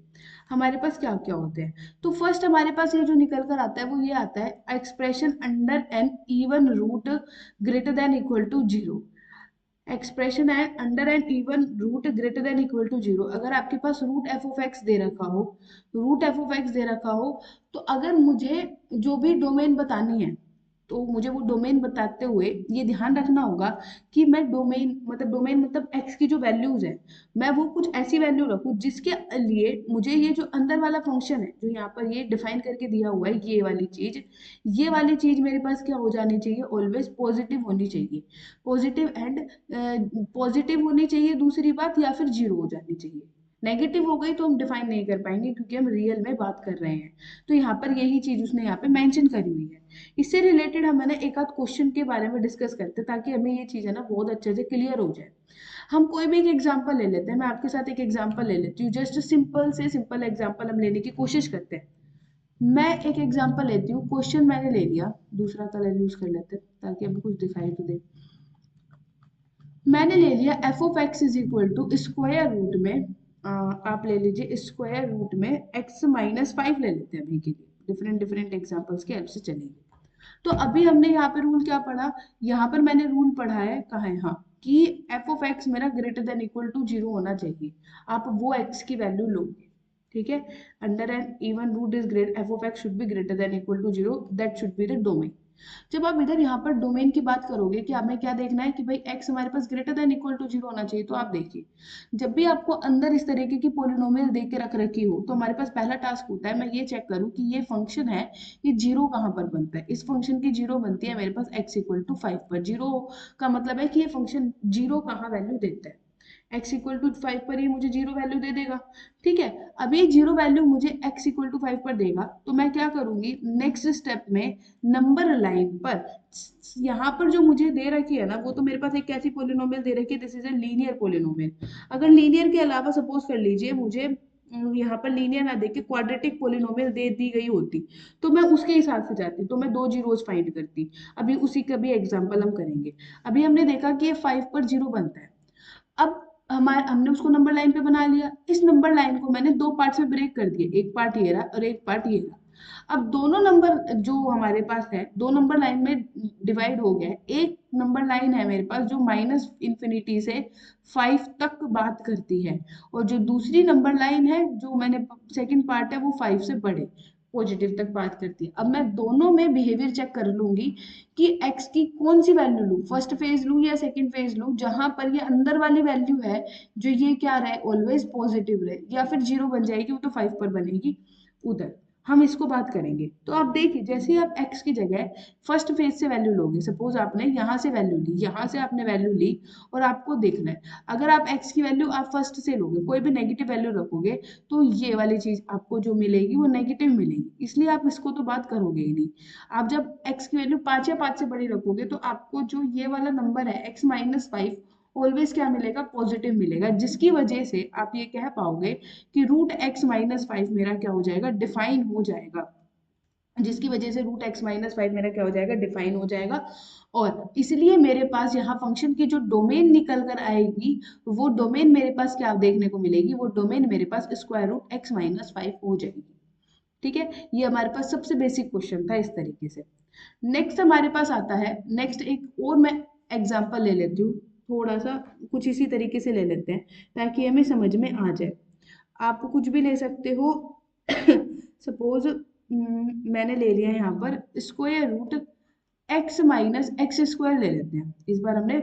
A: हमारे पास क्या क्या होते हैं, तो फर्स्ट हमारे पास ये जो निकल कर आता है वो ये आता है, expression under an even root greater than equal to zero. Expression है under an even root greater than equal to zero. अगर आपके पास रूट एफ ऑफ एक्स दे रखा हो, रूट एफ ऑफ एक्स दे रखा हो, तो अगर मुझे जो भी डोमेन बतानी है, तो मुझे वो डोमेन बताते हुए ये ध्यान रखना होगा कि मैं डोमेन मतलब एक्स की जो वैल्यूज है, मैं वो कुछ ऐसी वैल्यू रखूं जिसके लिए मुझे ये जो अंदर वाला फंक्शन है जो यहाँ पर ये डिफाइन करके दिया हुआ है, ये वाली चीज मेरे पास क्या हो जानी चाहिए, ऑलवेज पॉजिटिव होनी चाहिए। पॉजिटिव एंड पॉजिटिव होनी चाहिए दूसरी बात, या फिर जीरो हो जानी चाहिए। नेगेटिव हो गई तो हम डिफाइन नहीं कर पाएंगे क्योंकि हम रियल में बात कर रहे हैं। तो यहाँ पर यही चीज उसने यहाँ पे मेंशन करी हुई है। इससे रिलेटेड हम है ना एक आध क्वेश्चन के बारे में डिस्कस करते हैं ताकि हमें ये चीज है ना बहुत अच्छे से क्लियर हो जाए। हम कोई भी एक एग्जांपल ले लेते हैं, मैं आपके साथ एक एग्जांपल ले लेती हूँ, जस्ट सिंपल से सिंपल एग्जांपल हम लेने की कोशिश करते हैं। मैं एक एग्जांपल लेती हूँ, क्वेश्चन मैंने ले लिया, दूसरा कलर यूज कर लेते हैं ताकि हमें कुछ दिखाई तो दे। मैंने ले लिया f of x is equal to square root में आप ले लीजिए स्क्वायर रूट में एक्स माइनस फाइव ले लेते हैं अभी के लिए, डिफरेंट डिफरेंट एग्जांपल्स के हेल्प से चलेंगे। तो अभी हमने यहाँ पे रूल क्या पढ़ा, यहाँ पर मैंने रूल पढ़ा है कहाँ है, हाँ, कि एफ ऑफ एक्स मेरा greater than equal to zero होना चाहिए। आप वो एक्स की वैल्यू लोगे, ठीक है। Under an even root is great f of x should be greater than equal to zero, that should be the domain. जब आप इधर यहाँ पर डोमेन की बात करोगे कि हमें क्या देखना है कि भाई x हमारे पास greater than equal to zero होना चाहिए, तो आप देखिए जब भी आपको अंदर इस तरीके की पोलिनोमियल दे के रख रखी हो तो हमारे पास पहला टास्क होता है मैं ये चेक करूँ कि ये फंक्शन है, ये जीरो कहाँ पर बनता है। इस फंक्शन की जीरो बनती है मेरे पास x इक्वल टू फाइव पर। जीरो का मतलब है कि ये फंक्शन जीरो कहाँ वैल्यू देता है, x इक्वल टू फाइव पर ही मुझे जीरो वैल्यू दे देगा। ठीक है, अब ये जीरो वैल्यू मुझे x इक्वल टू फाइव पर देगा, तो मैं क्या करूंगी नेक्स्ट स्टेप में नंबर लाइन पर, यहाँ पर जो मुझे दे रखी है ना वो तो मेरे पास एक कैसी पोलिनोमियल दे रखी है, this is a linear polynomial. अगर लीनियर के अलावा सपोज कर लीजिए मुझे यहाँ पर लीनियर ना देके क्वाड्रेटिक पोलिनोमियल दे दी गई होती, तो मैं उसके हिसाब से जाती, तो मैं दो जीरोस फाइंड करती। अभी उसी का भी एग्जांपल हम करेंगे। अभी हमने देखा कि ये फाइव पर जीरो बनता है। अब हमने उसको नंबर लाइन पे बना लिया, इस नंबर लाइन को मैंने दो पार्ट्स में ब्रेक कर दिया, एक पार्ट ये रहा और एक पार्ट ये रहा। अब दोनों नंबर जो हमारे पास है दो नंबर लाइन में डिवाइड हो गया है। एक नंबर लाइन है मेरे पास जो माइनस इंफिनिटी से फाइव तक बात करती है, और जो दूसरी नंबर लाइन है जो मैंने सेकंड पार्ट है वो फाइव से बड़े पॉजिटिव तक बात करती है। अब मैं दोनों में बिहेवियर चेक कर लूंगी कि x की कौन सी वैल्यू लूँ, फर्स्ट फेज लूँ या सेकंड फेज लूँ, जहां पर ये अंदर वाली वैल्यू है जो ये क्या रहे ऑलवेज पॉजिटिव रहे, या फिर जीरो बन जाएगी वो तो फाइव पर बनेगी उधर। हम इसको बात करेंगे। तो आप देखिए जैसे ही आप x की जगह फर्स्ट फेज से वैल्यू लोगे, सपोज आपने यहाँ से वैल्यू ली, यहाँ से आपने वैल्यू ली, और आपको देखना है अगर आप x की वैल्यू आप फर्स्ट से लोगे कोई भी नेगेटिव वैल्यू रखोगे तो ये वाली चीज आपको जो मिलेगी वो नेगेटिव मिलेगी, इसलिए आप इसको तो बात करोगे ही नहीं। आप जब x की वैल्यू पाँच या पाँच से बड़ी रखोगे तो आपको जो ये वाला नंबर है x माइनस फाइव ऑलवेज क्या मिलेगा, पॉजिटिव मिलेगा, जिसकी वजह से आप ये कह पाओगे कि रूट एक्स माइनस फाइव मेरा क्या हो जाएगा, डिफाइन हो जाएगा। जिसकी वजह से रूट एक्स माइनस फाइव मेरा क्या हो जाएगा, डिफाइन हो जाएगा। और इसलिए मेरे पास यहाँ फंक्शन की जो डोमेन निकल कर आएगी वो डोमेन मेरे पास क्या देखने को मिलेगी, वो डोमेन मेरे पास square root x minus five हो जाएगी। ठीक है, ये हमारे पास सबसे बेसिक क्वेश्चन था इस तरीके से। नेक्स्ट हमारे पास आता है, नेक्स्ट एक और मैं एग्जांपल ले लेती हूँ, थोड़ा सा कुछ इसी तरीके से ले लेते हैं ताकि हमें समझ में आ जाए। आप कुछ भी ले सकते हो सपोज मैंने ले लिया यहाँ पर square root x minus x square ले लेते हैं, इस बार हमने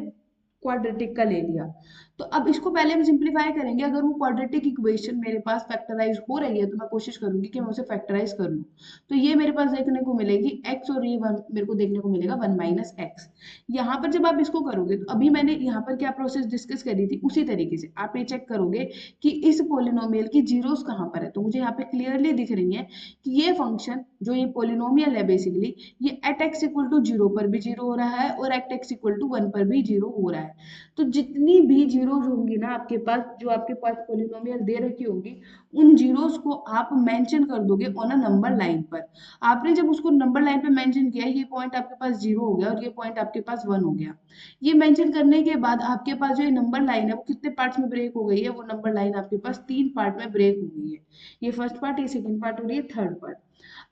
A: क्वाड्रेटिक का ले लिया। तो अब इसको पहले हम सिंप्लीफाई करेंगे, अगर वो क्वाड्रेटिक इक्वेशन मेरे पास फैक्टराइज हो रही है तो मैं कोशिश करूंगी कि मैं उसे फैक्टराइज कर लूँ। तो ये मेरे पास देखने को मिलेगी x और ये वन मेरे को देखने को मिलेगा वन माइनस एक्स। यहाँ पर जब आप इसको करोगे तो अभी मैंने यहाँ पर क्या प्रोसेस डिस्कस करी थी उसी तरीके से आप ये चेक करोगे कि इस पोलिनोमियल की जीरोस कहाँ पर है। तो मुझे यहाँ पे क्लियरली दिख रही है कि ये फंक्शन जो ये पोलिनोमियल है बेसिकली ये at x equal to zero पर भी जीरो हो रहा है और at x equal to one पर भी जीरो हो रहा है। तो जितनी भी जीरोज होंगी ना आपके पास, जो आपके पास पॉलिनोमियल दे रखी होगी, उन जीरोज को आप मेंशन कर दोगे ऑन अ नंबर लाइन पर। आपने जब उसको नंबर लाइन पे मेंशन किया, ये पॉइंट आपके पास 0 हो गया और ये पॉइंट आपके पास 1 हो गया। ये मेंशन करने के बाद आपके पास जो ये नंबर लाइन है वो कितने पार्ट्स में ब्रेक हो गई है? वो नंबर लाइन आपके पास 3 पार्ट में ब्रेक हो गई है। ये फर्स्ट पार्ट, ये सेकंड पार्ट और ये थर्ड पार्ट।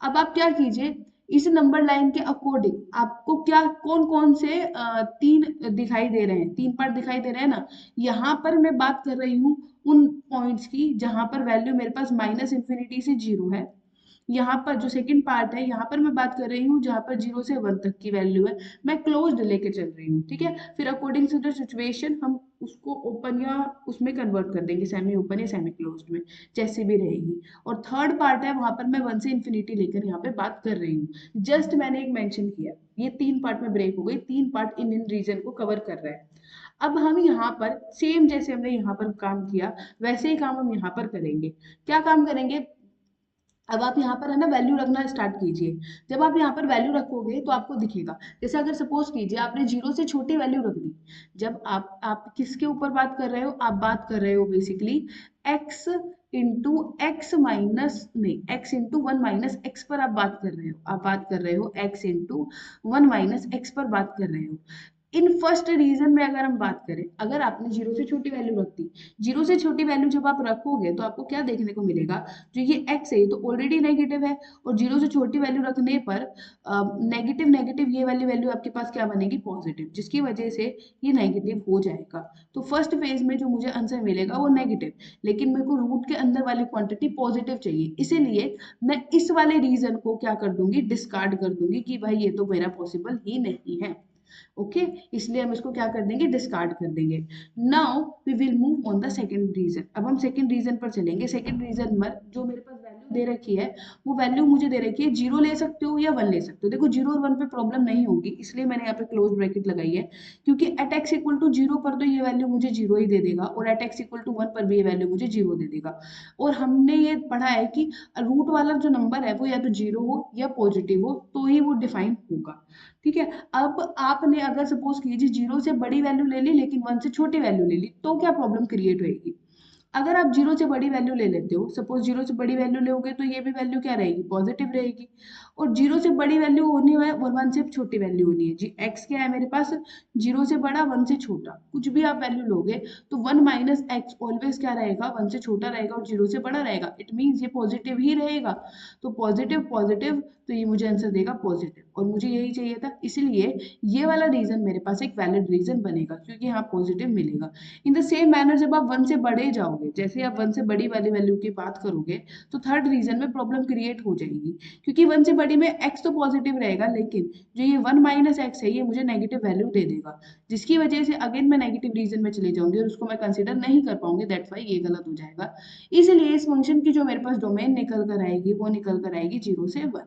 A: अब आप क्या कीजिए, इस नंबर लाइन के अकॉर्डिंग आपको क्या कौन कौन से तीन दिखाई दे रहे हैं, 3 पार्ट दिखाई दे रहे हैं ना। यहाँ पर मैं बात कर रही हूँ उन पॉइंट्स की जहां पर वैल्यू मेरे पास माइनस इंफिनिटी से 0 है। यहाँ पर जो सेकंड पार्ट है, यहाँ पर मैं बात कर रही हूँ जहाँ पर 0 से 1 तक की वैल्यू है। मैं क्लोज्ड लेके चल रही हूँ, ठीक है। फिर अकॉर्डिंग टू द सिचुएशन हम उसको ओपन या उसमें कन्वर्ट कर देंगे, सेमी ओपन या सेमी क्लोज्ड में, जैसी भी रहेगी। और थर्ड पार्ट है, वहां पर मैं 1 से इन्फिनिटी लेकर यहाँ पे बात कर रही हूँ। जस्ट मैंने एक मेंशन किया, ये 3 पार्ट में ब्रेक हो गई, 3 पार्ट इन रीजन को कवर कर रहा है। अब हम यहाँ पर सेम जैसे हमने यहाँ पर काम किया, वैसे ही काम हम यहाँ पर करेंगे। क्या काम करेंगे? अब आप यहाँ पर है ना वैल्यू रखना स्टार्ट कीजिए। जब आप यहाँ पर वैल्यू रखोगे तो आपको दिखेगा, जैसे अगर सपोज कीजिए आपने 0 से छोटी वैल्यू रख दी। जब आप किसके ऊपर बात कर रहे हो? आप बात कर रहे हो basically x into x minus नहीं, x इंटू 1 - x पर आप बात कर रहे हो। आप बात कर रहे हो x इंटू 1 - x पर बात कर रहे हो। इन फर्स्ट रीजन में अगर हम बात करें, अगर आपने 0 से छोटी वैल्यू रख दी, 0 से छोटी वैल्यू जब आप रखोगे तो आपको क्या देखने को मिलेगा? जो ये x है ये तो ऑलरेडी नेगेटिव है, और 0 से छोटी वैल्यू रखने पर नेगेटिव नेगेटिव ये वाली वैल्यू आपके पास क्या बनेगी? पॉजिटिव, जिसकी वजह से ये नेगेटिव हो जाएगा। तो फर्स्ट फेज में जो मुझे आंसर मिलेगा वो नेगेटिव, लेकिन मेरे को रूट के अंदर वाली क्वांटिटी पॉजिटिव चाहिए, इसीलिए मैं इस वाले रीजन को क्या कर दूंगी? डिस्कार्ड कर दूंगी कि भाई ये तो मेरा पॉसिबल ही नहीं है। ओके, इसलिए हम इसको क्या कर देंगे? डिस्कार्ड कर देंगे। Now we will move on the second region. अब हम सेकंड रीजन पर चलेंगे। सेकंड रीजन में जो मेरे पास वैल्यू दे रखी है, वो वैल्यू मुझे दे रखी है 0 ले सकते हो या 1 ले सकते हो। देखो 0 और 1 पे प्रॉब्लम नहीं होगी, इसलिए मैंने यहाँ पे क्लोज ब्रैकेट लगाई है, क्योंकि एट x इक्वल टू 0 पर तो ये वैल्यू मुझे 0 ही दे देगा, और एट x इक्वल टू 1 पर भी ये वैल्यू मुझे 0 दे देगा। और हमने ये पढ़ा है कि रूट वाला जो नंबर है वो या तो 0 हो या पॉजिटिव हो, तो ही वो डिफाइन होगा। ठीक है। अब आपने अगर सपोज कीजिए 0 से बड़ी वैल्यू ले ली लेकिन 1 से छोटी वैल्यू ले ली, तो क्या प्रॉब्लम क्रिएट होगी? अगर आप 0 से बड़ी वैल्यू ले लेते हो, सपोज 0 से बड़ी वैल्यू लोगे तो ये भी वैल्यू क्या रहेगी? पॉजिटिव रहेगी। और 0 से बड़ी वैल्यू होनी है और 1 से छोटी वैल्यू होनी है जी। x क्या है मेरे पास? 0 से बड़ा 1 से छोटा, कुछ भी आप वैल्यू लोगे तो 1 - x ऑलवेज क्या रहेगा? 1 से छोटा रहेगा और 0 से बड़ा रहेगा। इट मीन्स ये पॉजिटिव ही रहेगा। तो पॉजिटिव पॉजिटिव, तो ये मुझे आंसर देगा पॉजिटिव, और मुझे यही चाहिए था, इसलिए ये वाला रीजन मेरे पास एक वैलिड रीजन बनेगा, क्योंकि यहाँ पॉजिटिव मिलेगा। इन द सेम मैनर जब आप 1 से बड़े जाओगे, जैसे आप 1 से बड़ी वाली वैल्यू की बात करोगे, तो थर्ड रीजन में प्रॉब्लम क्रिएट हो जाएगी, क्योंकि 1 से बड़ी में x तो पॉजिटिव रहेगा, लेकिन जो ये 1 - x है ये मुझे नेगेटिव वैल्यू दे देगा, जिसकी वजह से अगेन मैं नेगेटिव रीजन में चले जाऊंगी और उसको मैं कंसिडर नहीं कर पाऊंगी। दैट्स वाई ये गलत हो जाएगा। इसलिए इस फंक्शन की जो मेरे पास डोमेन निकल कर आएगी वो निकल कर आएगी 0 से 1।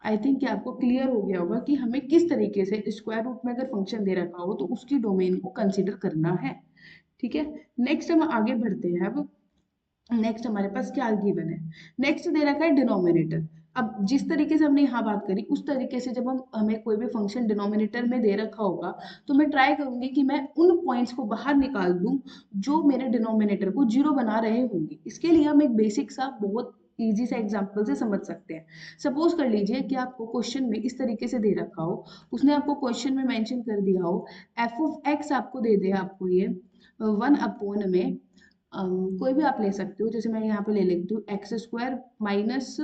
A: आई थिंक कि आपको क्लियर हो गया होगा कि हमें किस तरीके से स्क्वायर रूट में अगर फंक्शन दे रखा हो तो उसकी डोमेन को कंसीडर करना है। ठीक है। नेक्स्ट हम आगे बढ़ते हैं। अब नेक्स्ट हमारे पास क्या गिवन है? नेक्स्ट दे रखा है डिनोमिनेटर। अब जिस तरीके से हमने यहाँ बात करी उस तरीके से जब हम हमें कोई भी फंक्शन डिनोमिनेटर में दे रखा होगा, तो मैं ट्राई करूंगी कि मैं उन पॉइंट्स को बाहर निकाल दूं जो मेरे डिनोमिनेटर को 0 बना रहे होंगे। इसके लिए हम एक बेसिक सा बहुत इजी सा एग्जाम्पल से समझ सकते हैं। सपोज कर लीजिए कि आपको क्वेश्चन में इस तरीके से दे रखा हो, उसने आपको क्वेश्चन में मेंशन कर दिया हो f(x) आपको दे दे, आपको ये 1 में कोई भी आप ले सकते हो, जैसे मैं यहाँ पे ले लेती हूँ x² माइनस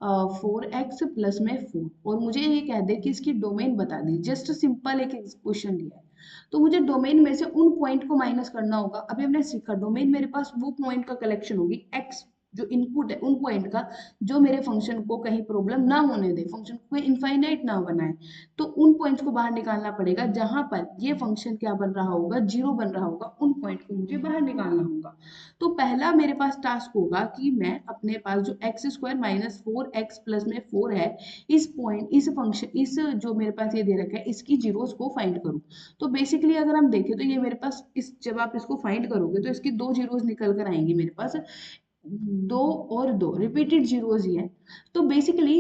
A: 4x प्लस में 4, और मुझे ये कह दे कि इसकी डोमेन बता दी। जस्ट सिंपल एक क्वेश्चन दिया है, तो मुझे डोमेन में से उन पॉइंट को माइनस करना होगा। अभी हमने सीखा डोमेन मेरे पास वो पॉइंट का कलेक्शन होगी, x जो इनपुट है उन पॉइंट का, जो मेरे फंक्शन को कहीं प्रॉब्लम ना होने दे, फंक्शन को इनफाइनाइट ना बनाए। तो उन पॉइंट्स को बाहर निकालना पड़ेगा जहां पर ये फंक्शन क्या बन रहा होगा? 0 बन रहा होगा। उन पॉइंट को मुझे बाहर निकालना होगा। तो पहला मेरे पास टास्क होगा कि मैं अपने पास जो x² माइनस 4x प्लस में 4 है, इस पॉइंट इस फंक्शन इस जो मेरे पास ये दे रखा है इसकी जीरोस को फाइंड करूं। तो बेसिकली अगर हम देखें तो ये मेरे पास इस जब आप इसको फाइंड करोगे तो इसकी 2 जीरोस निकल कर आएंगी मेरे पास, 2 और 2 रिपीटेड जीरोस ही है। तो बेसिकली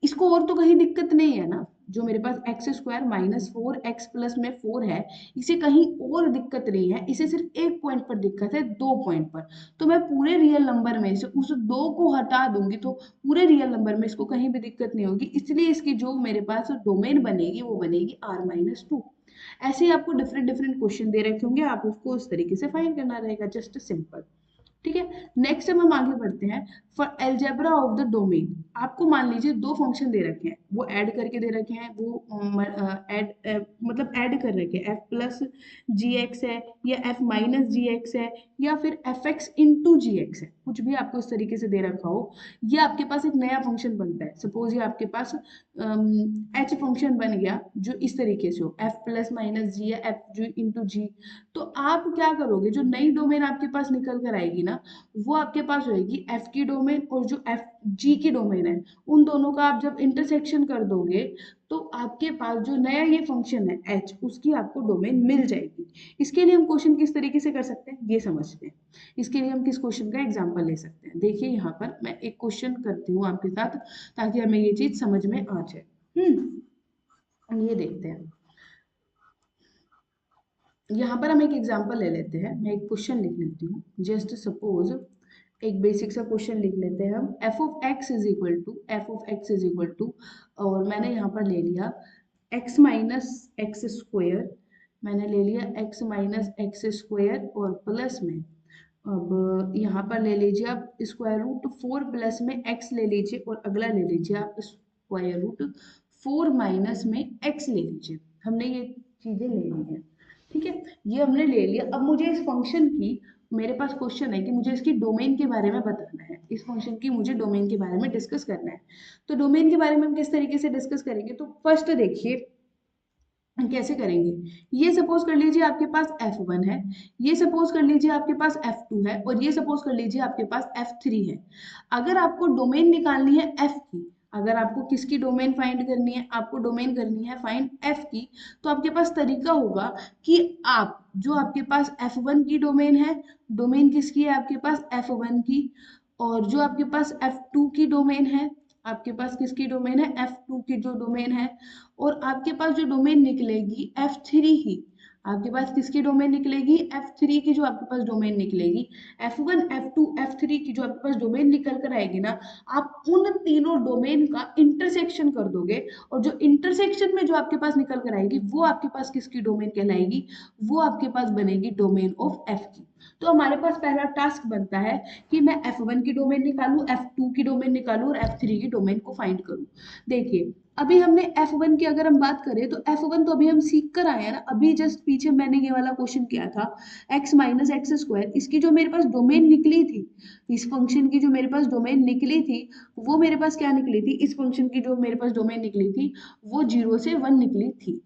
A: इसको और तो कहीं दिक्कत नहीं है ना, जो मेरे पास X square minus 4x plus में 4 है, इसे कहीं और दिक्कत नहीं है, इसे सिर्फ एक पॉइंट पर दिक्कत है, 2 पॉइंट पर। तो मैं पूरे रियल नंबर में से उस 2 को हटा दूंगी तो पूरे रियल नंबर में इसको कहीं भी दिक्कत नहीं होगी, इसलिए इसकी जो मेरे पास डोमेन बनेगी वो बनेगी r-2। ऐसे ही आपको डिफरेंट डिफरेंट क्वेश्चन दे रखे होंगे, आप उसको उस तरीके से फाइंड करना रहेगा, जस्ट सिंपल। ठीक है, नेक्स्ट हम आगे बढ़ते हैं। For algebra of the domain, आपको मान लीजिए दो फंक्शन दे रखे हैं, वो ऐड करके दे रखे हैं, वो मतलब ऐड कर रखे हैं, एफ प्लस जी एक्स है या एफ माइनस जी एक्स है या फिर एफ एक्स इंटू जी एक्स है, कुछ भी आपको इस तरीके से दे रखा हो। ये आपके पास एक नया फंक्शन बनता है, सपोज ये आपके पास एच फंक्शन बन गया जो इस तरीके से हो, एफ प्लस माइनस जी या एफ जी इंटू जी। तो आप क्या करोगे, जो नई डोमेन आपके पास निकल कर आएगी ना, वो आपके पास होगी एफ की डोमेन और जो एफ जी की डोमेन है, उन दोनों का आप जब इंटरसेक्शन कर दोगे तो आपके पास जो नया ये फंक्शन है एच, उसकी आपको डोमेन मिल जाएगी। इसके लिए हम क्वेश्चन किस तरीके से कर सकते हैं ये समझते हैं। इसके लिए हम किस क्वेश्चन का एग्जाम्पल ले सकते हैं, देखिए यहाँ पर मैं एक क्वेश्चन करती हूँ आपके साथ ताकि हमें ये चीज समझ में आ जाए। हम ये देखते हैं, यहाँ पर हम एक एग्जांपल ले लेते हैं, मैं एक क्वेश्चन लिख लेती हूँ, जस्ट सपोज एक बेसिक सा क्वेश्चन लिख लेते हैं हम, f of x is equal to और मैंने यहाँ पर ले लिया एक्स माइनस एक्स स्क्वायर, मैंने ले लिया एक्स माइनस एक्स स्क्वायर और प्लस में, अब यहाँ पर ले लीजिए आप स्क्वायर रूट 4 प्लस में एक्स ले लीजिए और अगला ले लीजिए आप स्क्वायर रूट 4 माइनस में एक्स ले लीजिए। हमने ये चीजें ले ली हैं, ठीक है, ये हमने ले लिया। अब मुझे इस फंक्शन की, मेरे पास क्वेश्चन है कि मुझे इसकी डोमेन के बारे में बताना है, इस फंक्शन की मुझे डोमेन के बारे में डिस्कस करना है। तो डोमेन के बारे में हम किस तरीके से डिस्कस करेंगे, तो फर्स्ट देखिए कैसे करेंगे। ये सपोज कर लीजिए आपके पास f1 है, ये सपोज कर लीजिए आपके पास f2 है और ये सपोज कर लीजिए आपके पास f3 है। अगर आपको डोमेन निकालनी है f की, अगर आपको किसकी डोमेन फाइंड करनी है, आपको डोमेन करनी है फाइंड f की, तो आपके पास तरीका होगा कि आप जो आपके पास f1 की डोमेन है, डोमेन किसकी है आपके पास f1 की, और जो आपके पास f2 की डोमेन है, आपके पास किसकी डोमेन है f2 की जो डोमेन है, और आपके पास जो डोमेन निकलेगी f3 की, आपके पास किसकी डोमेन निकलेगी f3 की, जो आपके पास डोमेन निकलेगी f1 f2 f3 की जो आपके पास डोमेन निकल कर आएगी ना, आप उन तीनों डोमेन का इंटरसेक्शन कर दोगे और जो इंटरसेक्शन में जो आपके पास निकल कर आएगी वो आपके पास किसकी डोमेन कहलाएगी, वो आपके पास बनेगी डोमेन ऑफ f की। तो हमारे पास पहला टास्क बनता है कि मैं f1 की डोमेन निकालूं, f2 की डोमेन निकालूं और f3 की डोमेन को फाइंड करूं। देखिए अभी हमने f1 की अगर हम बात करें तो f1 तो अभी हम सीख कर आए हैं ना, अभी जस्ट पीछे मैंने ये वाला क्वेश्चन किया था x माइनस एक्स स्क्वायर, इसकी जो मेरे पास डोमेन निकली थी, इस फंक्शन की जो मेरे पास डोमेन निकली थी, वो मेरे पास क्या निकली थी, इस फंक्शन की जो मेरे पास डोमेन निकली थी वो 0 से 1 निकली थी।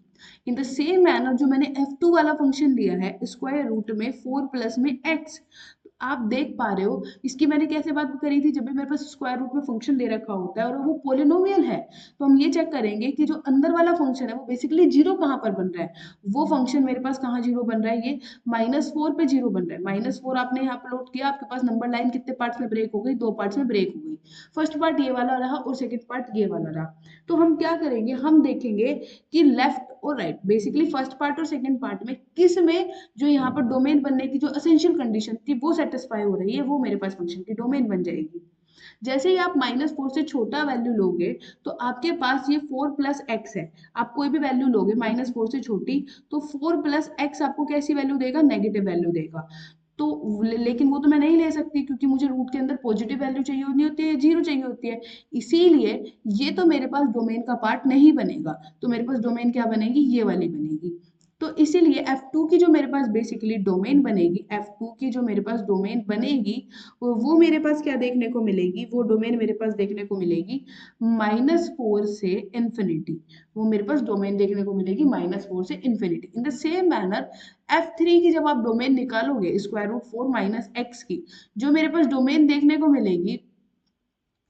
A: इन द सेम मैनर जो मैंने f2 वाला फंक्शन लिया है स्क्वायर रूट में 4 प्लस में x, आप देख पा रहे हो इसकी मैंने कैसे बात करी थी, जब भी मेरे पास स्क्वायर रूट में फंक्शन दे रखा होता है और वो पोलिनोमियल है तो हम ये चेक करेंगे कि जो अंदर वाला फंक्शन है वो बेसिकली जीरो कहाँ पर बन रहा है, वो फंक्शन मेरे पास कहाँ जीरो बन रहा है, ये -4 पे जीरो बन रहा है। -4 आपने यहाँ प्लॉट किया, आपके पास नंबर लाइन कितने पार्ट्स में ब्रेक हो गई, 2 पार्ट्स में ब्रेक हो गई। फर्स्ट पार्ट ये वाला रहा और सेकेंड पार्ट ये वाला रहा। तो हम क्या करेंगे, हम देखेंगे कि लेफ्ट और राइट, बेसिकली फर्स्ट पार्ट और सेकेंड पार्ट में किस में जो यहाँ पर डोमेन बनने की जो एसेंशियल कंडीशन थी वो सेटिस्फाई हो रही है, वो मेरे पास फंक्शन की डोमेन बन जाएगी। जैसे ही आप -4 से छोटा वैल्यू लोगे तो आपके पास ये 4 प्लस एक्स है, आप कोई भी वैल्यू लोगे -4 से छोटी तो 4 प्लस एक्स आपको कैसी वैल्यू देगा, नेगेटिव वैल्यू देगा। तो लेकिन वो तो मैं नहीं ले सकती क्योंकि मुझे रूट के अंदर पॉजिटिव वैल्यू चाहिए होती है, जीरो चाहिए होती है, इसीलिए ये तो मेरे पास डोमेन का पार्ट नहीं बनेगा, तो मेरे पास डोमेन क्या बनेगी, ये वाली बनेगी। तो इसीलिए f2 की जो मेरे पास बेसिकली डोमेन बनेगी, f2 की जो मेरे पास डोमेन बनेगी वो मेरे पास क्या देखने को मिलेगी, वो डोमेन मेरे पास देखने को मिलेगी -4 से इंफिनिटी, वो मेरे पास डोमेन देखने को मिलेगी -4 से infinity. In the same manner f3 की जब आप डोमेन निकालोगे स्क्वायर रूट 4 माइनस एक्स की, जो मेरे पास डोमेन देखने को मिलेगी,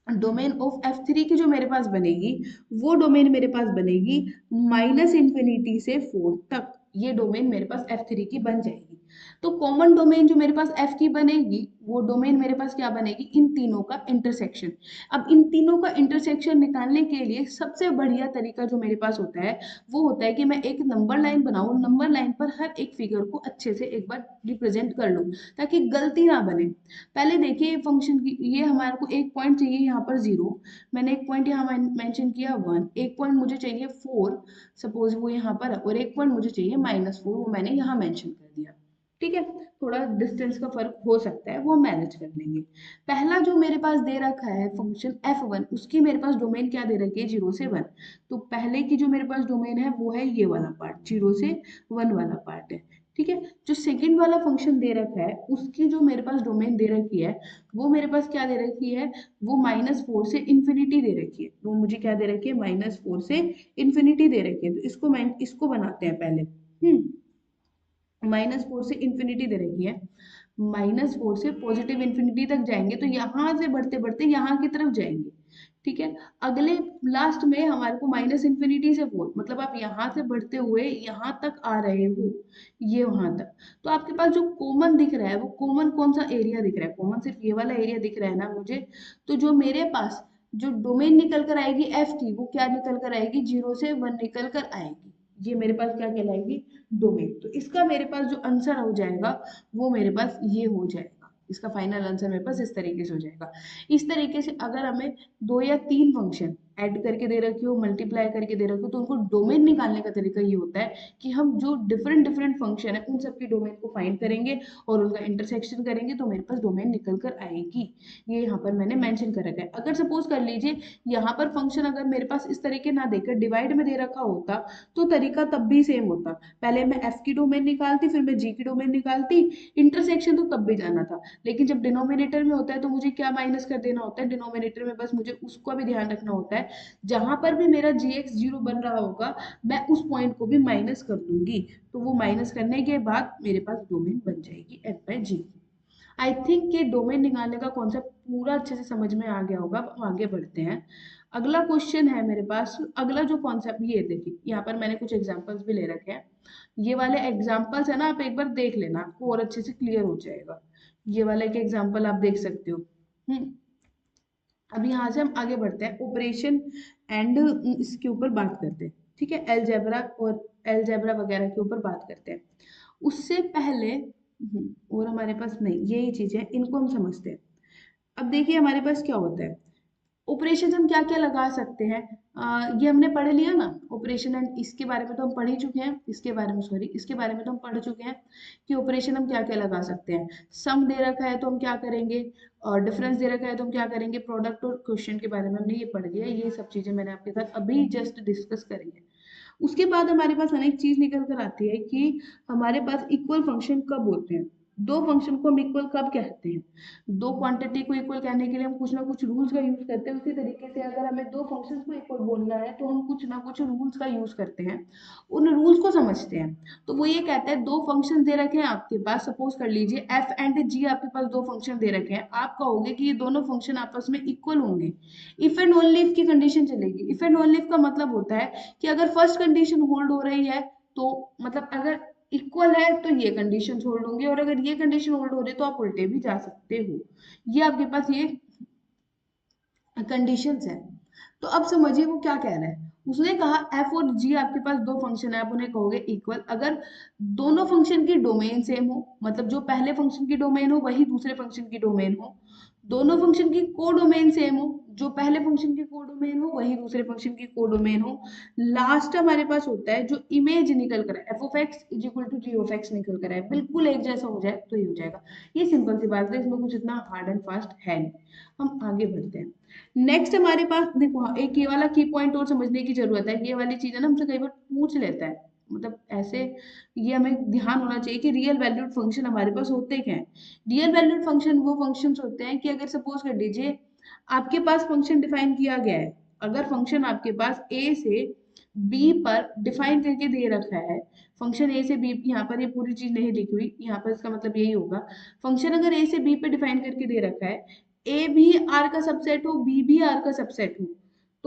A: डोमेन ऑफ f3 की जो मेरे पास बनेगी वो डोमेन मेरे पास बनेगी -इंफिनिटी से 4 तक, ये डोमेन मेरे पास f3 की बन जाएगी। तो कॉमन डोमेन जो मेरे पास f की बनेगी वो डोमेन मेरे पास क्या बनेगी, इन तीनों का इंटरसेक्शन। अब इन तीनों का इंटरसेक्शन निकालने के लिए सबसे बढ़िया तरीका जो मेरे पास होता है वो होता है कि मैं एक नंबर लाइन बनाऊं, नंबर लाइन पर हर एक फिगर को अच्छे से एक बार रिप्रेजेंट कर लूं ताकि गलती ना बने। पहले देखिए फंक्शन की, ये हमारे को एक पॉइंट चाहिए यहाँ पर 0, मैंने एक पॉइंट यहाँ मेंशन किया 1, एक पॉइंट मुझे चाहिए 4, सपोज वो यहाँ पर है, और एक पॉइंट मुझे चाहिए -4, वो मैंने यहाँ मेंशन कर दिया। ठीक है, थोड़ा डिस्टेंस का फर्क हो सकता है, वो मैनेज कर लेंगे। पहला जो मेरे पास दे रखा है फंक्शन f1, उसकी मेरे पास डोमेन क्या दे रखी है, 0 से 1। तो पहले की जो मेरे पास डोमेन है वो है ये वाला पार्ट, 0 से 1 वाला पार्ट है। ठीक है, जो सेकंड वाला फंक्शन दे रखा है उसकी जो मेरे पास डोमेन दे रखी है वो मेरे पास क्या दे रखी है, वो -4 से इन्फिनिटी दे रखी है। वो मुझे क्या दे रखी है, -4 से इन्फिनिटी दे रखी है। तो इसको बनाते हैं पहले। -4 से इन्फिनिटी दे रखी है, -4 से पॉजिटिव इन्फिनिटी तक जाएंगे, तो यहाँ से बढ़ते बढ़ते यहाँ की तरफ जाएंगे। ठीक है, अगले लास्ट में हमारे को -इन्फिनिटी से 4, मतलब आप यहाँ से बढ़ते हुए यहाँ तक आ रहे हो, ये वहां तक। तो आपके पास जो कॉमन दिख रहा है वो कॉमन कौन सा एरिया दिख रहा है, कॉमन सिर्फ ये वाला एरिया दिख रहा है ना मुझे। तो जो मेरे पास जो डोमेन निकल कर आएगी एफ की, वो क्या निकल कर आएगी, 0 से 1 निकल कर आएगी। ये मेरे पास क्या कहलाएगी, डोमेन। तो इसका मेरे पास जो आंसर हो जाएगा वो मेरे पास ये हो जाएगा, इसका फाइनल आंसर मेरे पास इस तरीके से हो जाएगा। इस तरीके से अगर हमें 2 या 3 फंक्शन ऐड करके दे रखी हो, मल्टीप्लाई करके दे रखी हो, तो उनको डोमेन निकालने का तरीका ये होता है कि हम जो डिफरेंट डिफरेंट फंक्शन है उन सबकी डोमेन को फाइंड करेंगे और उनका इंटरसेक्शन करेंगे, तो मेरे पास डोमेन निकल कर आएगी। ये यहाँ पर मैंने मेंशन कर रखा है। अगर सपोज कर लीजिए यहाँ पर फंक्शन अगर मेरे पास इस तरीके ना देकर डिवाइड में दे रखा होता तो तरीका तब भी सेम होता। पहले मैं एफ की डोमेन निकालती, फिर मैं जी की डोमेन निकालती, इंटरसेक्शन तो तब भी जाना था। लेकिन जब डिनोमिनेटर में होता है तो मुझे क्या माइनस कर देना होता है, डिनोमिनेटर में बस मुझे उसका भी ध्यान रखना होता है, जहां पर भी मेरा जी एक्स 0 बन रहा होगा मैं उस पॉइंट को भी माइनस कर दूंगी। तो वो माइनस करने के बाद मेरे पास डोमेन बन जाएगी f by g. I think ये डोमेन निकालने का कॉन्सेप्ट पूरा अच्छे से समझ में आ गया होगा। अब हम आगे बढ़ते हैं। अगला क्वेश्चन है मेरे पास, अगला जो कॉन्सेप्ट, ये देखिए यहाँ पर मैंने कुछ एग्जांपल्स भी ले रखे हैं। ये वाले एग्जांपल्स है ना, आप एक बार देख लेना, आपको और अच्छे से क्लियर हो जाएगा। ये वाले के एग्जांपल आप देख सकते हो। अब यहाँ से हम आगे बढ़ते हैं, ऑपरेशन एंड इसके ऊपर बात करते हैं। ठीक है, अलजेब्रा और अलजेब्रा वगैरह के ऊपर बात करते हैं। उससे पहले और हमारे पास नहीं, यही चीजें इनको हम समझते हैं। अब देखिए हमारे पास क्या होता है, ऑपरेशन हम क्या क्या लगा सकते हैं। ये हमने पढ़ लिया ना ऑपरेशन एंड, इसके बारे में तो हम पढ़ ही चुके हैं, इसके बारे में सॉरी, इसके बारे में तो हम पढ़ चुके हैं कि ऑपरेशन हम क्या क्या लगा सकते हैं। सम दे रखा है तो हम क्या करेंगे, और डिफरेंस दे रखा है तो हम क्या करेंगे, प्रोडक्ट और क्वेश्चन के बारे में हमने ये पढ़ लिया। ये सब चीजें मैंने आपके साथ अभी जस्ट डिस्कस करी है। उसके बाद हमारे पास अनेक चीज निकल कर आती है कि हमारे पास इक्वल फंक्शन कब होते हैं, दो फंक्शन को हम इक्वल कब कहते हैं। दो क्वांटिटी को इक्वल कहने के लिए हम कुछ ना कुछ रूल्स का यूज करते हैं। उसी तरीके से अगर हमें दो फंक्शंस को इक्वल बोलना है तो हम कुछ ना कुछ रूल्स का यूज करते हैं, उन रूल्स को समझते हैं। तो वो ये कहता है दो फंक्शन दे रखे हैं आपके पास, सपोज कर लीजिए एफ एंड जी, आपके पास दो फंक्शन दे रखे हैं, आप कहोगे कि ये दोनों फंक्शन आपस में इक्वल होंगे। इफ एंड ओनली इफ की कंडीशन चलेगी। इफ एंड ओनली इफ का मतलब होता है कि अगर फर्स्ट कंडीशन होल्ड हो रही है तो मतलब अगर इक्वल है तो ये कंडीशन होल्ड होंगे, और अगर ये कंडीशन होल्ड हो रही है तो आप उल्टे भी जा सकते हो। ये आपके पास ये कंडीशंस है। तो अब समझिए वो क्या कह रहा है। उसने कहा एफ और जी आपके पास दो फंक्शन है, आप उन्हें कहोगे इक्वल अगर दोनों फंक्शन की डोमेन सेम हो, मतलब जो पहले फंक्शन की डोमेन हो वही दूसरे फंक्शन की डोमेन हो। दोनों फंक्शन की कोडोमेन सेम हो, जो पहले फंक्शन की कोडोमेन हो वही दूसरे फंक्शन की कोडोमेन हो। लास्ट हमारे पास होता है जो इमेज निकल कर f of x is equal to g of x निकल कर है, बिल्कुल एक जैसा हो जाए तो ये हो जाएगा। ये सिंपल सी बात है, इसमें कुछ इतना हार्ड एंड फास्ट है नहीं। हम आगे बढ़ते हैं। नेक्स्ट हमारे पास देखो, हाँ, एक ये वाला की पॉइंट और समझने की जरूरत है। ये वाली चीज है ना हमसे कई बार पूछ लेता है, मतलब ऐसे, ये हमें ध्यान होना चाहिए कि रियल वैल्यूड फंक्शन हमारे पास होते क्या हैं। रियल वैल्यूड फंक्शन वो फंक्शंस होते हैं कि अगर सपोज कर लीजिए आपके पास फंक्शन डिफाइन किया गया है, अगर फंक्शन आपके पास ए से बी पर डिफाइन करके दे रखा है, फंक्शन ए से बी, यहाँ पर ये पूरी चीज नहीं लिखी हुई, यहाँ पर इसका मतलब यही होगा, फंक्शन अगर ए से बी पे डिफाइन करके दे रखा है, ए भी आर का सबसेट हो, बी भी आर का सबसेट हो,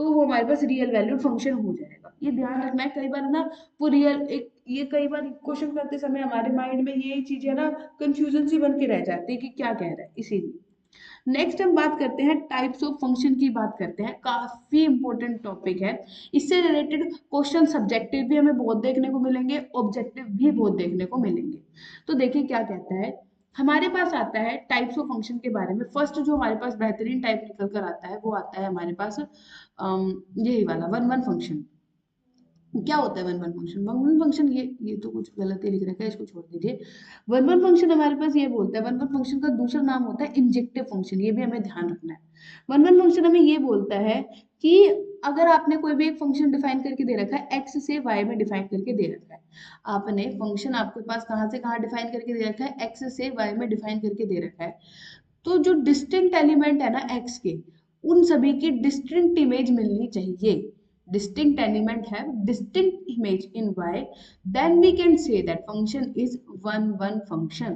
A: तो वो हमारे पास रियल वैल्यूड फंक्शन हो जाएगा। ये ध्यान रखना है, कई बार ना वो रियल एक ये कई बार क्वेश्चन करते समय हमारे माइंड में ये चीजें ना कंफ्यूजन सी बन के रह जाती है कि क्या कह रहा है, इसीलिए। नेक्स्ट हम बात करते हैं टाइप्स ऑफ फंक्शन की बात करते हैं, काफी इंपॉर्टेंट टॉपिक है। इससे रिलेटेड क्वेश्चन सब्जेक्टिव भी हमें बहुत देखने को मिलेंगे, ऑब्जेक्टिव भी बहुत देखने को मिलेंगे। तो देखिए क्या कहता है, हमारे पास आता है टाइप्स ऑफ फंक्शन के बारे में। फर्स्ट जो हमारे पास बेहतरीन टाइप निकल कर आता है वो आता है हमारे पास यही वाला वन वन फंक्शन। क्या होता है one one function? One one function ये तो कुछ गलत ही लिख रखा है, इसको छोड़ दीजिए। वन वन फंक्शन हमारे पास ये बोलता है, वन वन फंक्शन का दूसरा नाम होता है इंजेक्टिव फंक्शन, ये भी हमें ध्यान रखना है। वन वन फंक्शन हमें ये बोलता है कि अगर आपने कोई भी एक फंक्शन डिफाइन करके दे रखा है, एक्स से वाई में डिफाइन करके दे रखा है, आपने फंक्शन आपके पास कहाँ से कहाँ डिफाइन करके दे रखा है, एक्स से वाई में डिफाइन करके दे रखा है, तो जो डिस्टिंक्ट एलिमेंट है ना एक्स के, उन सभी की डिस्टिंक्ट इमेज मिलनी चाहिए। Distinct element have distinct image in y, then we can say that function is one one function।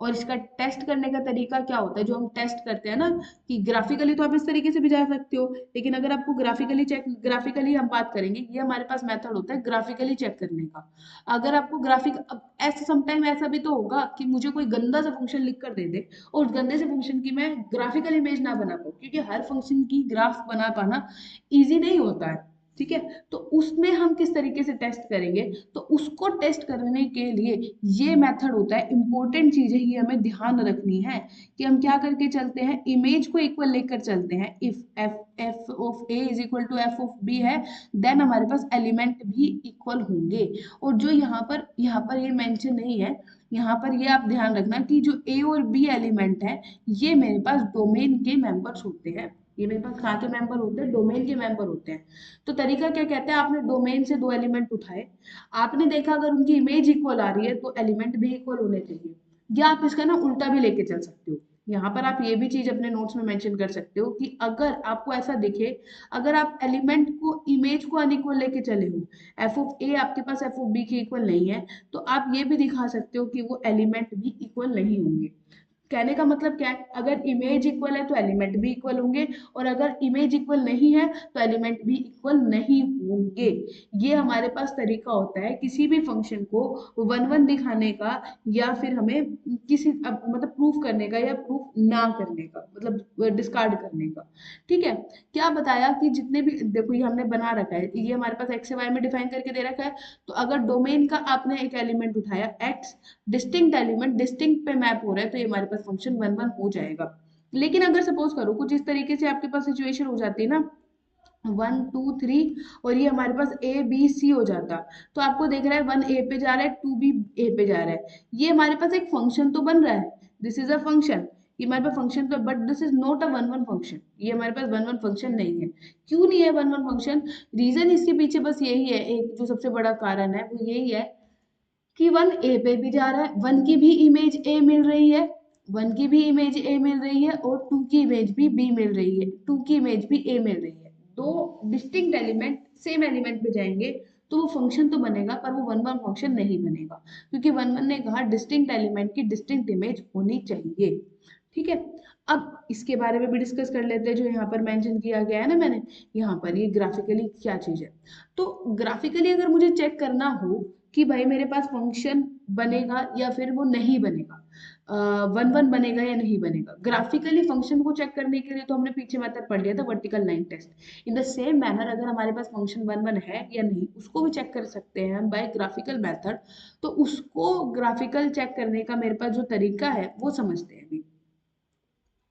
A: और इसका टेस्ट करने का तरीका क्या होता है, जो हम टेस्ट करते हैं ना, कि ग्राफिकली तो आप इस तरीके से भी जा सकते हो, लेकिन अगर आपको ग्राफिकली हम बात करेंगे, ये हमारे पास मेथड होता है ग्राफिकली चेक करने का। अगर आपको ग्राफिक अब ऐसा समटाइम ऐसा भी तो होगा कि मुझे कोई गंदा सा फंक्शन लिख कर दे दे और उस गंदे से फंक्शन की मैं ग्राफिकल इमेज ना बना पाऊँ, क्योंकि हर फंक्शन की ग्राफ बना पाना ईजी नहीं होता है, ठीक है। तो उसमें हम किस तरीके से टेस्ट करेंगे, तो उसको टेस्ट करने के लिए ये मेथड होता है। इंपॉर्टेंट चीज है, ये हमें ध्यान रखनी है कि हम क्या करके चलते हैं, इमेज को इक्वल लेकर चलते हैं। If f of a is equal to f of b है, देन हमारे पास एलिमेंट भी इक्वल होंगे। और जो यहाँ पर ये मेंशन नहीं है, यहाँ पर ये आप ध्यान रखना कि जो ए और बी एलिमेंट है, ये मेरे पास डोमेन के मेंबर्स होते हैं। ये मेरे पास कहाँ के मेंबर होते हैं, डोमेन के मेंबर होते हैं। तो तरीका क्या कहता है, आपने डोमेन से दो एलिमेंट उठाए, आपने देखा अगर उनकी इमेज इक्वल आ रही है तो एलिमेंट भी इक्वल होने चाहिए। या आप इसका ना उल्टा भी लेके चल सकते हो। यहाँ पर आप ये भी चीज अपने नोट्स में मेंशन कर सकते हो कि अगर आपको ऐसा दिखे, अगर आप एलिमेंट को इमेज को अनइक्वल लेके चले हो, एफ ऑफ ए आपके पास एफ ऑफ बी के इक्वल नहीं है, तो आप ये भी दिखा सकते हो कि वो एलिमेंट भी इक्वल नहीं होंगे। कहने का मतलब क्या है, अगर इमेज इक्वल है तो एलिमेंट भी इक्वल होंगे, और अगर इमेज इक्वल नहीं है तो एलिमेंट भी इक्वल नहीं होंगे। ये हमारे पास तरीका होता है किसी भी फंक्शन को वन वन दिखाने का, या फिर हमें किसी मतलब प्रूफ करने का, या प्रूफ ना करने का, मतलब डिस्कार्ड करने का। ठीक है। क्या बताया कि जितने भी देखो ये हमने बना रखा है, ये हमारे पास एक्स से वाई में डिफाइन करके दे रखा है। तो अगर डोमेन का आपने एक एलिमेंट उठाया एक्स, डिस्टिंक्ट एलिमेंट डिस्टिंक्ट पे मैप हो रहा है, तो ये हमारे पास फंक्शन वन वन हो जाएगा। लेकिन अगर सपोज करो कुछ इस तरीके से आपके पास सिचुएशन हो जाती है ना, 1 2 3, और ये हमारे पास ए बी सी हो जाता, तो आपको देख रहा है 1 ए पे जा रहा है, 2 भी ए पे जा रहा है, ये हमारे पास एक फंक्शन तो बन रहा है, दिस इज अ फंक्शन, ये हमारे पास फंक्शन तो, but this is not a one one function, ये हमारे पास वन वन फंक्शन नहीं है। क्यों नहीं है वन वन फंक्शन? रीजन इसके पीछे बस यही है, एक जो सबसे बड़ा कारण है वो यही है कि वन ए पे भी जा रहा है, वन की भी इमेज ए मिल रही है, वन की भी इमेज ए मिल रही है, और टू की इमेज भी बी मिल रही है, टू की इमेज भी ए मिल रही है। दो डिस्टिंक्ट एलिमेंट सेम एलिमेंट पे जाएंगे तो वो फंक्शन तो बनेगा, पर वो वन वन फंक्शन नहीं बनेगा, क्योंकि वन वन ने कहा डिस्टिंक्ट एलिमेंट की डिस्टिंक्ट इमेज होनी चाहिए। ठीक है। अब इसके बारे में भी डिस्कस कर लेते हैं, जो यहाँ पर मेंशन किया गया है ना मैंने, यहाँ पर ये ग्राफिकली क्या चीज है। तो ग्राफिकली अगर मुझे चेक करना हो कि भाई मेरे पास फंक्शन बनेगा या फिर वो नहीं बनेगा, वन वन बनेगा या नहीं बनेगा, ग्राफिकली फंक्शन को चेक करने के लिए तो हमने पीछे मेथड पढ़ लिया था vertical line test. In the same manner अगर हमारे पास फंक्शन वन वन है या नहीं, उसको भी चेक कर सकते हैं हम बाय ग्राफिकल मेथड। तो उसको ग्राफिकल चेक करने का मेरे पास जो तरीका है वो समझते हैं अभी।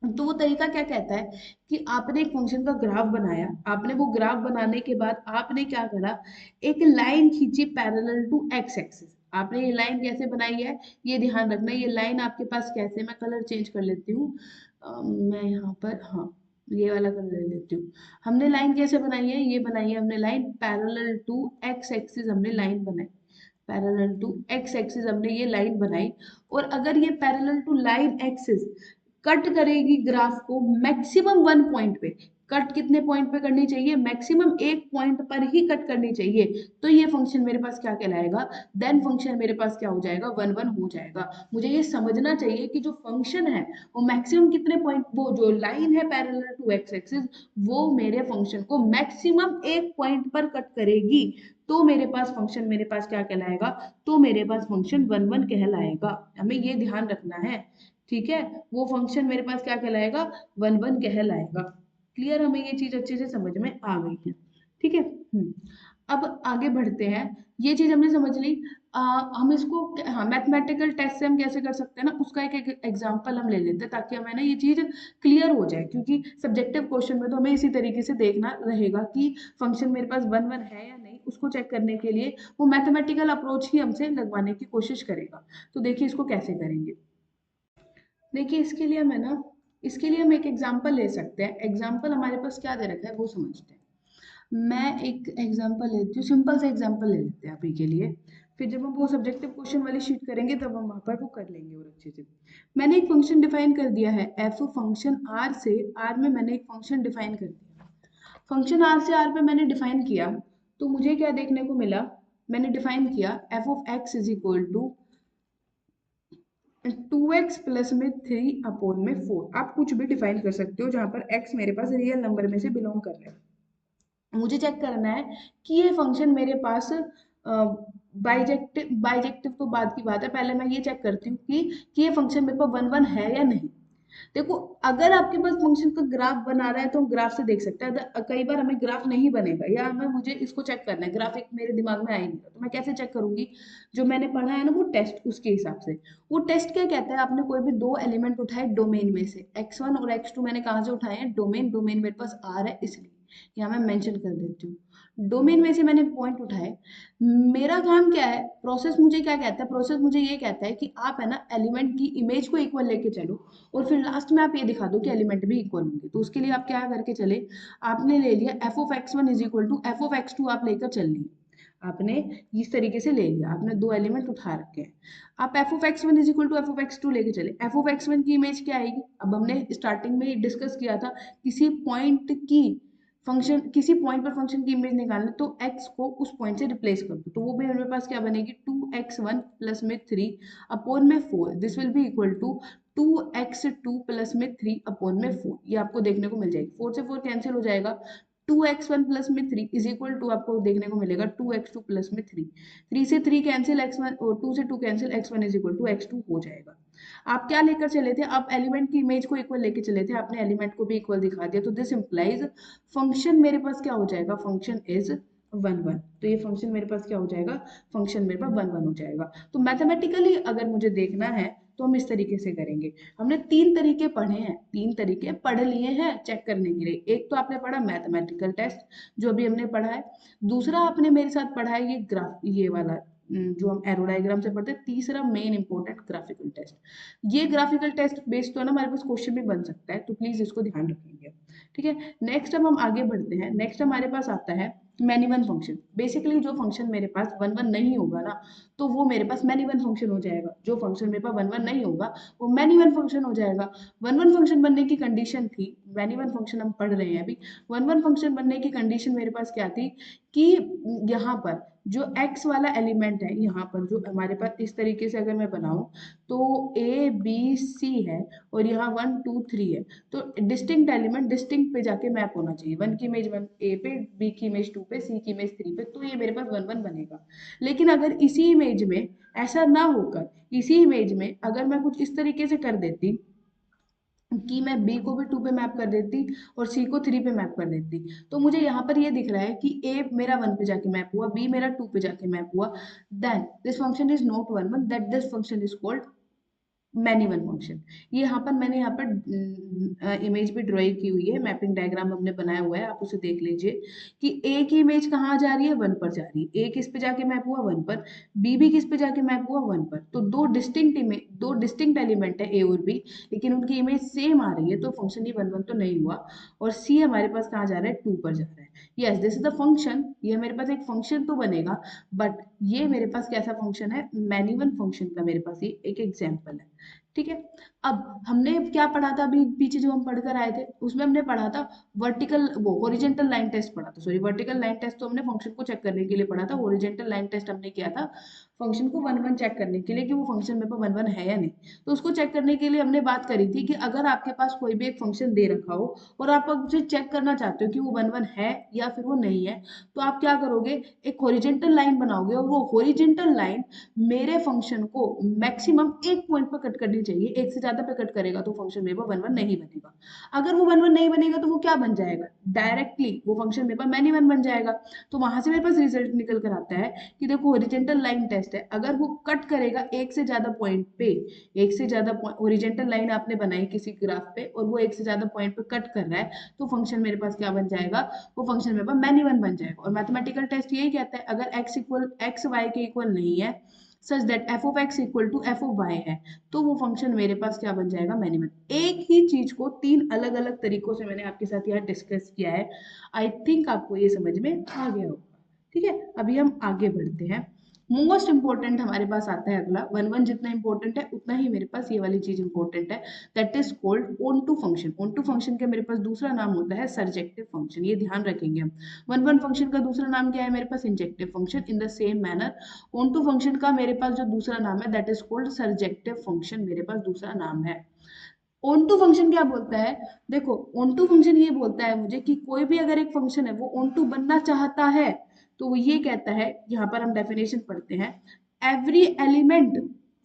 A: तो वो तरीका क्या कहता है कि आपने एक फंक्शन का ग्राफ बनाया, आपने वो ग्राफ बनाने के बाद आपने क्या करा, एक लाइन खींची पैरेलल टू एक्स एक्सिस। आपने ये लाइन कैसे बनाई है, ये ध्यान रखना, ये लाइन आपके पास कैसे, मैं कलर चेंज कर लेती हूँ, मैं यहाँ पर हाँ ये वाला कलर ले लेती हूँ। हमने लाइन कैसे बनाई है, ये बनाई है हमने line parallel to x axis, हमने लाइन बनाई पैरेलल टू एक्स एक्सिस, हमने ये लाइन बनाई। और अगर ये parallel to line axis cut करेगी ग्राफ को मैक्सिमम वन पॉइंट पे, कट कितने पॉइंट पे करनी चाहिए, मैक्सिमम एक पॉइंट पर ही कट करनी चाहिए, तो ये फंक्शन मेरे पास क्या कहलाएगा, देन फंक्शन मेरे पास क्या हो जाएगा, 1 1 हो जाएगा। मुझे ये समझना चाहिए कि जो फंक्शन है वो मैक्सिमम कितने पॉइंट, वो जो लाइन है पैरेलल टू एक्स एक्सिस वो मेरे फंक्शन को मैक्सिमम एक पॉइंट पर कट करेगी, तो मेरे पास फंक्शन मेरे पास क्या कहलाएगा, तो मेरे पास फंक्शन 1 1 कहलाएगा। हमें ये ध्यान रखना है, ठीक है, वो फंक्शन मेरे पास क्या कहलाएगा, 1 1 कहलाएगा। क्लियर, हमें ये चीज अच्छे से समझ में आ गई है, ठीक है। अब आगे बढ़ते हैं, ये चीज हमने समझ ली। हम इसको, हाँ, मैथमेटिकल टेस्ट से हम कैसे कर सकते हैं ना, उसका एक एग्जांपल हम ले लेते हैं ताकि हमें ना ये चीज क्लियर हो जाए, क्योंकि सब्जेक्टिव क्वेश्चन में तो हमें इसी तरीके से देखना रहेगा कि फंक्शन मेरे पास 1 1 है या नहीं, उसको चेक करने के लिए वो मैथमेटिकल अप्रोच ही हमसे लगवाने की कोशिश करेगा। तो देखिए इसको कैसे करेंगे। देखिए इसके लिए हम एक एग्जांपल ले सकते हैं। एग्जांपल हमारे पास क्या दे रखा है वो समझते हैं। मैं एक एग्जांपल लेती हूँ, सिंपल सा एग्जांपल ले लेते हैं अभी के लिए, फिर जब हम वो सब्जेक्टिव क्वेश्चन वाली शीट करेंगे तब हम वहाँ पर वो कर लेंगे और अच्छे से। मैंने एक फंक्शन डिफाइन कर दिया है एफ फंक्शन आर से, आर में मैंने एक फंक्शन डिफाइन कर दिया, फंक्शन आर से आर पे मैंने डिफाइन किया, तो मुझे क्या देखने को मिला, मैंने डिफाइन किया f of x is equal to 2x plus में 3 अपॉन में 4। आप कुछ भी डिफाइन कर सकते हो जहां पर x मेरे पास रियल नंबर में से बिलोंग कर रहा है। मुझे चेक करना है कि ये फंक्शन मेरे पास बाइजेक्टिव तो बाद की बात है, पहले मैं ये चेक करती हूँ कि ये फंक्शन मेरे पास 1 1 है या नहीं। देखो, अगर आपके पास फंक्शन का ग्राफ बना रहा है तो हम ग्राफ से देख सकते हैं, कई बार हमें ग्राफ नहीं बनेगा या हमें मुझे इसको चेक करना है, ग्राफ एक मेरे दिमाग में आएंगे तो मैं कैसे चेक करूंगी, जो मैंने पढ़ा है ना वो टेस्ट, उसके हिसाब से। वो टेस्ट क्या कहता है, आपने कोई भी दो एलिमेंट उठाए डोमेन में से, x1 और x2 मैंने कहाँ से उठाए हैं, डोमेन, डोमेन मेरे पास R है इसलिए यहाँ मैं मेंशन कर देती हूँ, डोमेन में से मैंने पॉइंट उठाए। मेरा काम क्या है, प्रोसेस मुझे क्या कहता है, प्रोसेस मुझे ये कहता है कि आप है ना एलिमेंट की इमेज को इक्वल लेके चलो और फिर लास्ट में आप ये दिखा दो कि एलिमेंट भी इक्वल होंगे। तो उसके लिए आप क्या करके चले, आपने ले लिया f of x one is equal to f of x two, आप लेकर चल लिए, आपने इस तरीके से ले लिया, आपने दो एलिमेंट उठा रखे हैं, आप f of x one is equal to f of x two लेके चले। एफ ऑफ एक्स वन की इमेज क्या आएगी, अब हमने स्टार्टिंग में डिस्कस किया था, किसी पॉइंट की फंक्शन, किसी पॉइंट पर फंक्शन की इमेज निकालना, तो x को उस पॉइंट से रिप्लेस कर दो, तो वो भी मेरे पास क्या बनेगी, 2x1 प्लस में 3 अपॉन में 4, this will be equal to 2x2 plus में 3 अपॉन में 4, ये आपको देखने को मिल जाएगी, 4 से 4 कैंसिल हो जाएगा, 2x1 प्लस में 3 इज इक्वल टू आपको देखने को मिलेगा 2x2 प्लस में 3, 3 से 3 कैंसिल, x1 और 2 से 2 cancel, x1 is equal to x2 हो जाएगा। आप क्या लेकर चले थे, आप एलिमेंट की इमेज को इक्वल लेके चले थे, आपने एलिमेंट को भी इक्वल दिखा दिया, तो दिस इंप्लाइज फंक्शन मेरे पास क्या हो जाएगा, फंक्शन इज 1 1, तो ये फंक्शन मेरे पास क्या हो जाएगा, फंक्शन मेरे पास 1 1 हो जाएगा। तो मैथमेटिकली अगर मुझे देखना है तो हम इस तरीके से करेंगे। हमने तीन तरीके पढ़े हैं, तीन तरीके पढ़ लिए हैं चेक करने के लिए। एक तो आपने पढ़ा मैथमेटिकल टेस्ट जो अभी हमने पढ़ा है, दूसरा आपने मेरे साथ पढ़ा है ये ग्राफ, ये वाला जो हम एरो डायग्राम से पढ़ते हैं, तीसरा मेन इंपॉर्टेंट ग्राफिकल टेस्ट। ये ग्राफिकल टेस्ट बेस्ड तो है ना, हमारे पास क्वेश्चन भी बन सकता है, तो प्लीज इसको ध्यान रखेंगे, ठीक है। नेक्स्ट अब हम आगे बढ़ते हैं, नेक्स्ट हमारे पास आता है मैनी वन फंक्शन। बेसिकली जो फंक्शन मेरे पास 1 1 नहीं होगा ना, तो वो मेरे पास मैनी वन फंक्शन हो जाएगा, जो फंक्शन मेरे पास 1 1 नहीं होगा वो मैनी वन फंक्शन हो जाएगा। 1 1 फंक्शन बनने की कंडीशन थी, मैनी वन फंक्शन हम पढ़ रहे हैं अभी, 1 1 फंक्शन बनने की कंडीशन मेरे पास क्या थी कि यहाँ पर जो x वाला एलिमेंट है, यहाँ पर जो हमारे पास इस तरीके से अगर मैं बनाऊं तो a b c है और यहाँ 1 2 3 है, तो डिस्टिंक्ट एलिमेंट डिस्टिंक्ट पे जाके मैप होना चाहिए, 1 की इमेज 1 a पे, b की इमेज 2 पे, c की इमेज 3 पे, तो ये मेरे पास 1 1 बनेगा। लेकिन अगर इसी इमेज में ऐसा ना होकर, इसी इमेज में अगर मैं कुछ इस तरीके से कर देती कि मैं b को भी 2 पे मैप कर देती और c को 3 पे मैप कर देती, तो मुझे यहाँ पर ये दिख रहा है कि a मेरा 1 पे जाके मैप हुआ, b मेरा 2 पे जाके मैप हुआ, then this function is not 1 1, that this function is called many one function. ये यहाँ पर मैंने यहाँ पर इमेज भी ड्रॉ की हुई है, मैपिंग डायग्राम हमने बनाया हुआ है, आप उसे देख लीजिए कि ए की इमेज कहाँ जा रही है, 1 पर जा रही है, ए किस पे जाके मैप हुआ 1 पर, बी भी किस पे जाके मैप हुआ 1 पर, तो दो डिस्टिंक्ट एलिमेंट है ए और बी, लेकिन उनकी इमेज सेम आ रही है, तो फंक्शन ये 1 1 तो नहीं हुआ। और सी हमारे पास कहाँ जा रहा है, 2 पर जा रहा है। Yes, this is the function, ये मेरे पास एक फंक्शन तो बनेगा, बट ये मेरे पास कैसा फंक्शन है, मैनी वन फंक्शन का मेरे पास ये एक एग्जाम्पल है। ठीक है। अब हमने क्या पढ़ा था अभी पीछे जो हम पढ़कर आए थे, उसमें हमने पढ़ा था वर्टिकल, वो हॉरिजेंटल लाइन टेस्ट पढ़ा था, सॉरी वर्टिकल लाइन टेस्ट तो हमने फंक्शन को चेक करने के लिए पढ़ा था, हॉरिजेंटल लाइन टेस्ट हमने किया था फंक्शन को वन वन चेक करने के लिए कि वो फंक्शन मेरे पास वन वन है या नहीं। तो उसको चेक करने के लिए हमने बात करी थी कि अगर आपके पास कोई भी एक फंक्शन दे रखा हो और आप उसे चेक करना चाहते हो कि वो वन वन है या फिर वो नहीं है, तो आप क्या करोगे, एक हॉरिजेंटल लाइन बनाओगे और वो हॉरिजेंटल लाइन मेरे फंक्शन को मैक्सिमम एक पॉइंट पर कट करनी चाहिए, एक से ज्यादा पे कट करेगा तो फंक्शन मेरे पास वन वन नहीं बनेगा। अगर वो वन वन नहीं बनेगा तो वो क्या बन जाएगा, डायरेक्टली वो फंक्शन मेरे पास मैनी वन बन जाएगा। तो वहां से मेरे पास रिजल्ट निकल कर आता है कि देखो ओरिजेंटल लाइन टेस्ट है, अगर वो कट करेगा एक से ज्यादा पॉइंट पे, एक से ज्यादा ओरिजेंटल लाइन आपने बनाई किसी ग्राफ पे और वो एक से ज्यादा पॉइंट पे कट कर रहा है, तो फंक्शन मेरे पास क्या बन जाएगा, वो फंक्शन मेरे पास मैनी वन बन जाएगा। और मैथमेटिकल टेस्ट यही कहता है अगर x इक्वल एक्स वाई के इक्वल नहीं है, such that f of x equal to f of y है, तो वो फंक्शन मेरे पास क्या बन जाएगा, मैनी वन। एक ही चीज को तीन अलग अलग तरीकों से मैंने आपके साथ यहाँ डिस्कस किया है। आई थिंक आपको ये समझ में आ गया होगा। ठीक है, अभी हम आगे बढ़ते हैं। मोस्ट इंपॉर्टेंट हमारे पास आता है अगला, वन वन जितना इंपॉर्टेंट है उतना ही मेरे पास ये वाली चीज इंपॉर्टेंट है, that is called onto function. Onto function का मेरे पास दूसरा नाम होता है सर्जेक्टिव फंक्शन, ये ध्यान रखेंगे हम। वन वन फंक्शन का दूसरा नाम क्या है मेरे पास, injective function. In the same manner onto function का मेरे पास जो दूसरा नाम है that is called surjective function, मेरे पास दूसरा नाम है। ऑन टू फंक्शन क्या बोलता है, देखो ऑन टू फंक्शन ये बोलता है मुझे कि कोई भी अगर एक फंक्शन है वो ऑन टू बनना चाहता है, तो वो ये कहता है, यहाँ पर हम डेफिनेशन पढ़ते हैं, एवरी एलिमेंट,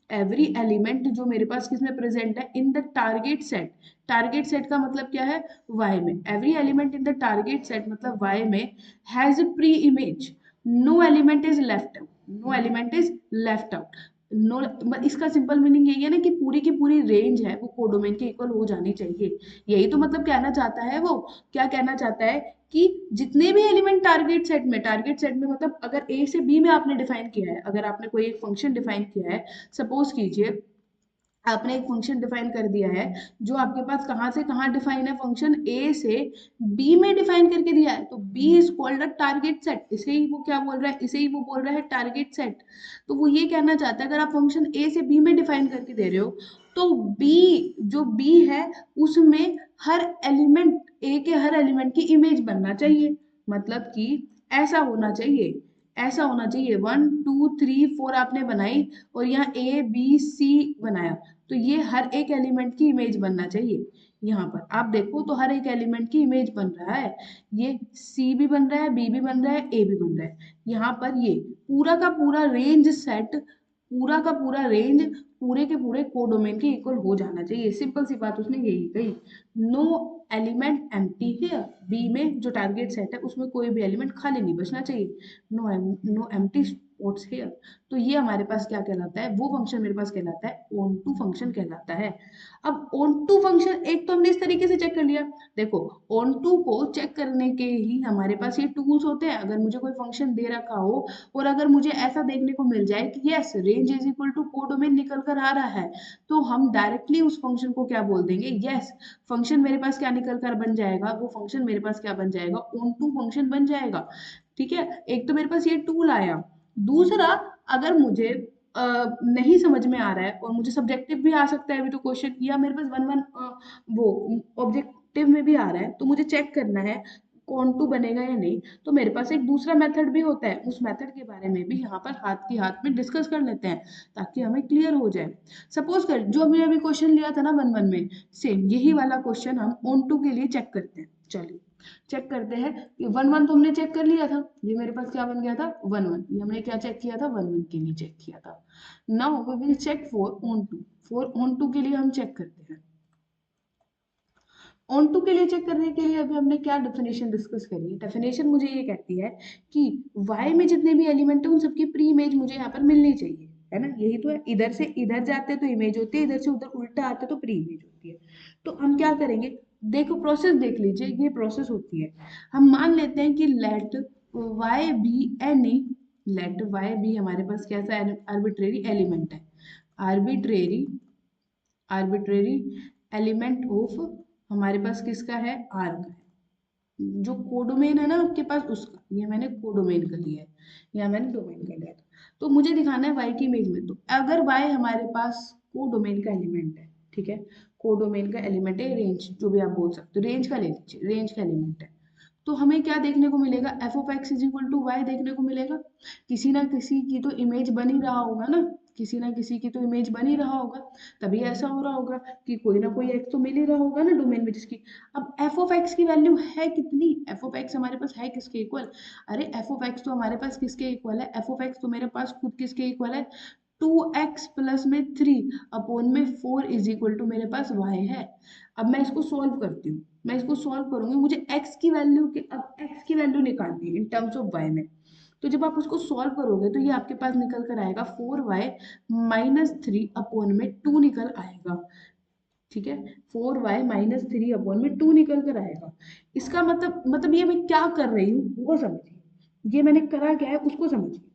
A: एवरी एलिमेंट जो मेरे पास किसमें प्रेजेंट है, in the target set. Target set का मतलब क्या है, वाई में। Every element in the target set मतलब वाई में has pre image, no element is left out, no element is left out. No, इसका सिंपल मीनिंग यही है ना कि पूरी की पूरी रेंज है वो कोडोमेन के इक्वल हो जानी चाहिए। यही तो मतलब कहना चाहता है वो, क्या कहना चाहता है कि जितने भी एलिमेंट टारगेट सेट में, टारगेट सेट में मतलब अगर ए से बी में आपने डिफाइन किया है, अगर आपने कोई एक फंक्शन डिफाइन किया है, सपोज कीजिए आपने एक फंक्शन डिफाइन कर दिया है जो आपके पास कहाँ से कहाँ डिफाइन है, फंक्शन ए से बी में डिफाइन करके दिया है, तो b is called a target set. इसे ही वो क्या बोल रहा है, इसे ही वो बोल रहा है टारगेट सेट। तो वो ये कहना चाहता है अगर आप फंक्शन ए से बी में डिफाइन करके दे रहे हो, तो बी, जो बी है उसमें हर एलिमेंट, ए के हर एलिमेंट की इमेज बनना चाहिए। मतलब कि ऐसा होना चाहिए, ऐसा होना चाहिए, वन टू थ्री फोर आपने बनाई और यहाँ ए बी सी बनाया, तो ये हर एक एलिमेंट की इमेज बनना चाहिए। यहाँ पर आप देखो तो हर एक एलिमेंट की इमेज बन रहा है, ये सी भी बन रहा है, बी भी बन रहा है, ए भी बन रहा है। यहाँ पर ये पूरा का पूरा रेंज सेट, पूरा का पूरा रेंज पूरे के पूरे कोडोमेन के इक्वल हो जाना चाहिए। सिंपल सी बात उसने यही कही। No element empty here, b में जो टारगेट सेट है उसमें कोई भी एलिमेंट खाली नहीं बचना चाहिए। No, no empty spots here. तो ये हमारे पास क्या कहलाता है, वो फंक्शन मेरे पास कहलाता है ऑन टू फंक्शन कहलाता है। अब ऑन टू फंक्शन एक तो हमने इस तरीके से चेक कर लिया। देखो ऑन टू को चेक करने के ही हमारे पास ये टूल्स होते हैं। अगर मुझे कोई फंक्शन दे रखा हो और अगर मुझे ऐसा देखने को मिल जाए कि yes range is equal to codomain निकल कर आ रहा है, तो हम डायरेक्टली उस फंक्शन को क्या बोल देंगे, यस फंक्शन मेरे पास क्या निकल कर बन जाएगा, वो फंक्शन मेरे पास क्या बन जाएगा, ऑन टू फंक्शन बन जाएगा। ठीक है, एक तो मेरे पास ये टूल आया। दूसरा, अगर मुझे नहीं समझ में आ रहा है और मुझे सब्जेक्टिव भी आ सकता है अभी तो क्वेश्चन, या मेरे पास वन वन वो ऑब्जेक्टिव में भी आ रहा है, तो मुझे चेक करना है कौन टू बनेगा या नहीं, तो मेरे पास एक दूसरा मेथड भी होता है। उस मेथड के बारे में भी यहाँ पर हाथ की हाथ में डिस्कस कर लेते हैं ताकि हमें क्लियर हो जाए। सपोज कर जो हमने अभी क्वेश्चन लिया था ना वन वन में, सेम यही वाला क्वेश्चन हम ऑन टू के लिए चेक करते हैं। चलिए चेक करते हैं कि वन वन तो हमने चेक कर लिया था, ये मेरे पास क्या बन गया था, वन वन। ये हमने क्या चेक किया था, वन वन के लिए चेक किया था। Now we will check for onto. For onto के लिए हम चेक करते हैं। ऑन टू के लिए चेक करने के लिए अभी हमने क्या डेफिनेशन डिस्कस करी, डेफिनेशन मुझे ये कहती है कि y में जितने भी एलिमेंट है उन सबकी प्री इमेज मुझे यहाँ पर मिलनी चाहिए, है ना, यही तो है। इधर से इधर जाते तो इमेज होती है, इधर से उधर उल्टा आते तो प्री इमेज होती है। तो हम क्या करेंगे, देखो प्रोसेस देख लीजिए, ये प्रोसेस होती है। हम मान लेते हैं कि let y be any, let y be हमारे पास कैसा आर्बिट्रेरी एलिमेंट है, आर्बिट्रेरी, आर्बिट्रेरी एलिमेंट ऑफ, हमारे पास किसका है, आर का है। जो कोडोमेन है ना आपके पास उसका, ये मैंने कोडोमेन का लिया है, या मैंने डोमेन का लिया था। तो मुझे दिखाना है y की इमेज में, तो अगर y हमारे पास कोडोमेन का एलिमेंट है, ठीक है, कोडोमेन का एलिमेंट है, रेंज जो भी आप बोल सकते हो, रेंज का ले लीजिए, रेंज का एलिमेंट है। तो हमें क्या देखने को मिलेगा, f of x is equal to y देखने को मिलेगा। किसी ना किसी की तो इमेज बन ही रहा होगा ना, किसी ना किसी की तो इमेज बन ही रहा होगा, तभी ऐसा हो रहा होगा कि कोई ना कोई एक्स तो मिल ही रहा होगा ना डोमेन में जिसकी। अब एफ ऑफ एक्स की वैल्यू है कितनी, एफ ऑफ एक्स हमारे पास है किसके इक्वल, अरे एफ ऑफ एक्स तो हमारे पास किसके इक्वल है, एफ ऑफ एक्स तो मेरे पास खुद किसके इक्वल है, 2x प्लस में 3 अपॉन में 4 इज इक्वल टू मेरे पास y है। अब मैं इसको सॉल्व करती हूँ, मैं इसको सॉल्व करूंगी, मुझे x की वैल्यू के अब x की वैल्यू निकालनी है इन टर्म्स ऑफ y में। तो जब आप उसको सॉल्व करोगे तो ये आपके पास निकल कर आएगा 4y माइनस 3 अपॉन में 2 निकल आएगा, ठीक है, 4y माइनस 3 अपॉन में 2 निकल कर आएगा। इसका मतलब ये मैं क्या कर रही हूँ वो समझिए, ये मैंने करा क्या है उसको समझिए।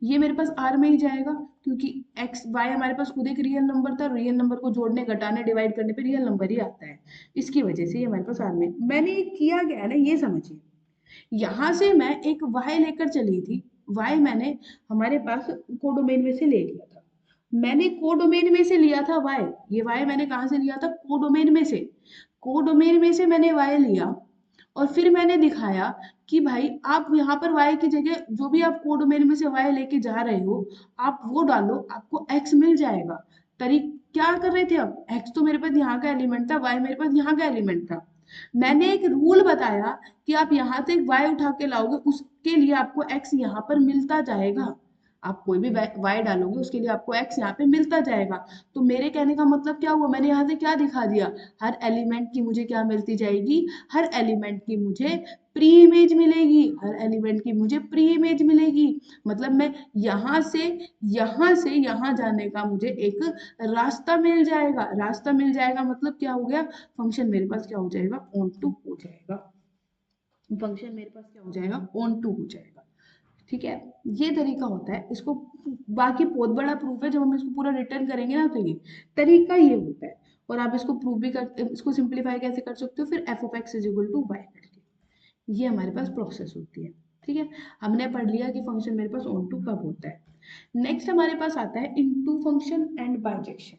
A: ये मेरे पास आर में ही जाएगा क्योंकि एक्स वाई हमारे पास खुद एक रियल नंबर था, रियल नंबर को जोड़ने घटाने डिवाइड करने पे रियल नंबर ही आता है, इसकी वजह से ये हमारे पास आर में। मैंने ये किया गया है ना, ये समझिए, यहां से मैं एक वाई लेकर चली थी, वाई मैंने हमारे पास कोडोमेन में से ले लिया था, मैंने कोडोमेन में से लिया था वाई, ये वाई मैंने कहां से लिया था, कोडोमेन में से, कोडोमेन में से मैंने वाई लिया और फिर मैंने दिखाया कि भाई आप यहाँ पर y की जगह जो भी आप कोड डोमेन में से y लेके जा रहे हो आप वो डालो, आपको x मिल जाएगा। तरीक क्या कर रहे थे, अब x तो मेरे पास यहाँ का एलिमेंट था, y मेरे पास यहाँ का एलिमेंट था, मैंने एक रूल बताया कि आप यहाँ से y उठा के लाओगे उसके लिए आपको x यहाँ पर मिलता जाएगा, आप कोई भी y डालोगे उसके लिए आपको x यहाँ पे मिलता जाएगा। तो मेरे कहने का मतलब क्या हुआ, मैंने यहाँ से क्या दिखा दिया, हर एलिमेंट की मुझे क्या मिलती जाएगी, हर एलिमेंट की मुझे प्री इमेज मिलेगी, हर एलिमेंट की मुझे प्री इमेज मिलेगी। मतलब मैं यहाँ से यहाँ जाने का मुझे एक रास्ता मिल जाएगा, रास्ता मिल जाएगा मतलब क्या हो गया, फंक्शन मेरे पास क्या हो जाएगा, ऑन टू हो जाएगा, फंक्शन मेरे पास क्या हो जाएगा, ऑन टू हो जाएगा, ठीक है। ये तरीका होता है इसको, बाकी बहुत बड़ा प्रूफ है, जब हम इसको पूरा रिटर्न करेंगे ना तो ये तरीका ये होता है। और आप इसको प्रूफ भी कर, इसको सिंप्लीफाई कैसे कर सकते हो, फिर f of x is equal to y करके, ये हमारे पास प्रोसेस होती है, ठीक है। हमने पढ़ लिया कि फंक्शन मेरे पास ऑन टू कब होता है। नेक्स्ट हमारे पास आता है into function and bijection.